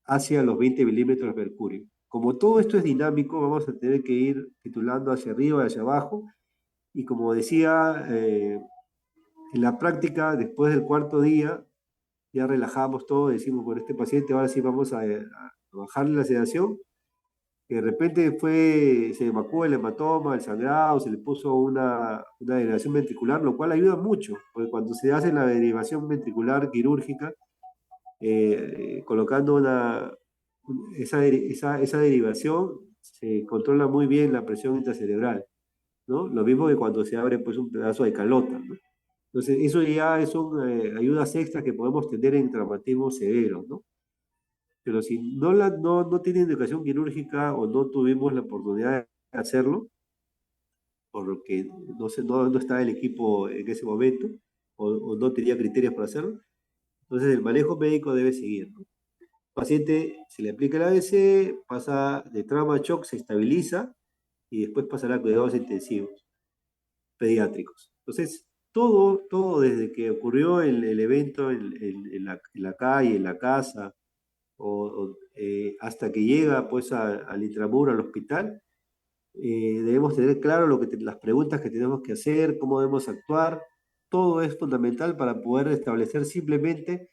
hacia los 20 milímetros de mercurio. Como todo esto es dinámico, vamos a tener que ir titulando hacia arriba y hacia abajo, y como decía, en la práctica, después del cuarto día, ya relajamos todo, decimos, bueno, este paciente ahora sí vamos a bajarle la sedación, que de repente se evacuó el hematoma, el sangrado, se le puso una derivación ventricular, lo cual ayuda mucho, porque cuando se hace la derivación ventricular quirúrgica, colocando esa derivación, se controla muy bien la presión intracerebral, ¿no? Lo mismo que cuando se abre pues, un pedazo de calota, ¿no? Entonces, eso ya son ayudas extras que podemos tener en traumatismos severos, ¿no? Pero si no tiene indicación quirúrgica o no tuvimos la oportunidad de hacerlo, porque no estaba el equipo en ese momento, o no tenía criterios para hacerlo, entonces el manejo médico debe seguir, ¿no? Paciente se le aplica el ABC, pasa de trauma a shock, se estabiliza y después pasará a cuidados intensivos pediátricos. Entonces, todo desde que ocurrió el evento en la calle, en la casa, hasta que llega pues al intramuro, al hospital, debemos tener claro las preguntas que tenemos que hacer, cómo debemos actuar. Todo es fundamental para poder establecer simplemente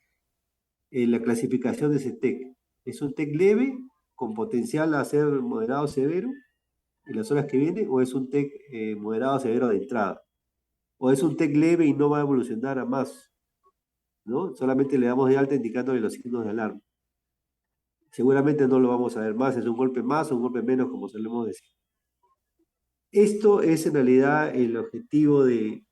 la clasificación de ese TEC. ¿Es un TEC leve con potencial a ser moderado o severo en las horas que vienen, o es un TEC moderado o severo de entrada? ¿O es un TEC leve y no va a evolucionar a más, ¿no? Solamente le damos de alta indicándole los signos de alarma. Seguramente no lo vamos a ver más, es un golpe más o un golpe menos, como solemos decir. Esto es en realidad el objetivo de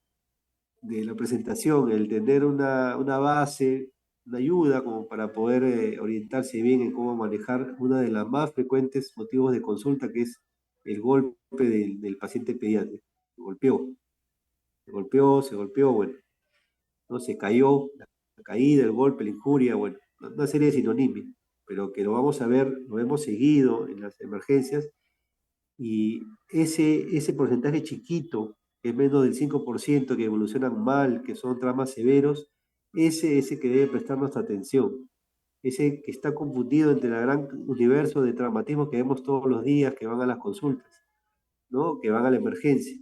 la presentación, el tener una base, una ayuda como para poder orientarse bien en cómo manejar una de las más frecuentes motivos de consulta, que es el golpe del paciente pediátrico. Se golpeó, bueno, ¿no? Se cayó, la caída, el golpe, la injuria, bueno, una serie de sinonimias, pero que lo vamos a ver, lo hemos seguido en las emergencias, y ese porcentaje chiquito, que es menos del 5% que evolucionan mal, que son traumas severos, ese que debe prestar nuestra atención. ese que está confundido entre el gran universo de traumatismo que vemos todos los días, que van a las consultas, ¿no? Que van a la emergencia.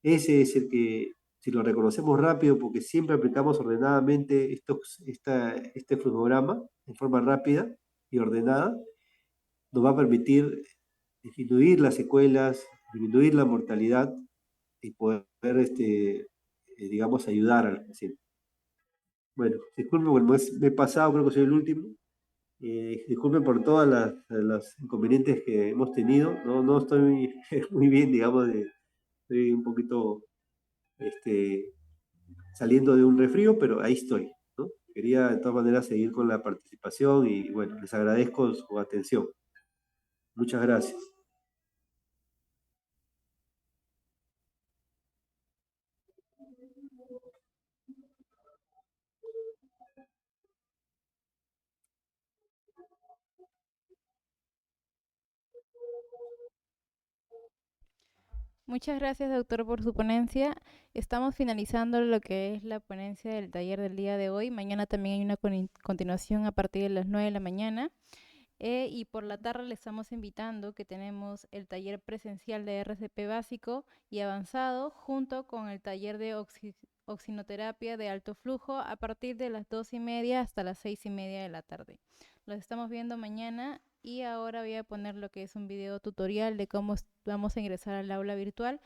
Ese es el que, si lo reconocemos rápido, porque siempre aplicamos ordenadamente este flujograma en forma rápida y ordenada, nos va a permitir disminuir las secuelas, disminuir la mortalidad y poder, digamos, ayudar al paciente. Bueno, disculpen, bueno, me he pasado, creo que soy el último. Disculpen por todas las inconvenientes que hemos tenido. No, no estoy muy, muy bien, digamos, estoy un poquito este, saliendo de un resfrío, pero ahí estoy, ¿no? Quería de todas maneras seguir con la participación y bueno, les agradezco su atención. Muchas gracias. Muchas gracias, doctor, por su ponencia. Estamos finalizando lo que es la ponencia del taller del día de hoy. Mañana también hay una continuación a partir de las 9 de la mañana. Y por la tarde le estamos invitando que tenemos el taller presencial de RCP básico y avanzado junto con el taller de oxinoterapia de alto flujo a partir de las 2:30 hasta las 6:30 de la tarde. Los estamos viendo mañana y ahora voy a poner lo que es un video tutorial de cómo vamos a ingresar al aula virtual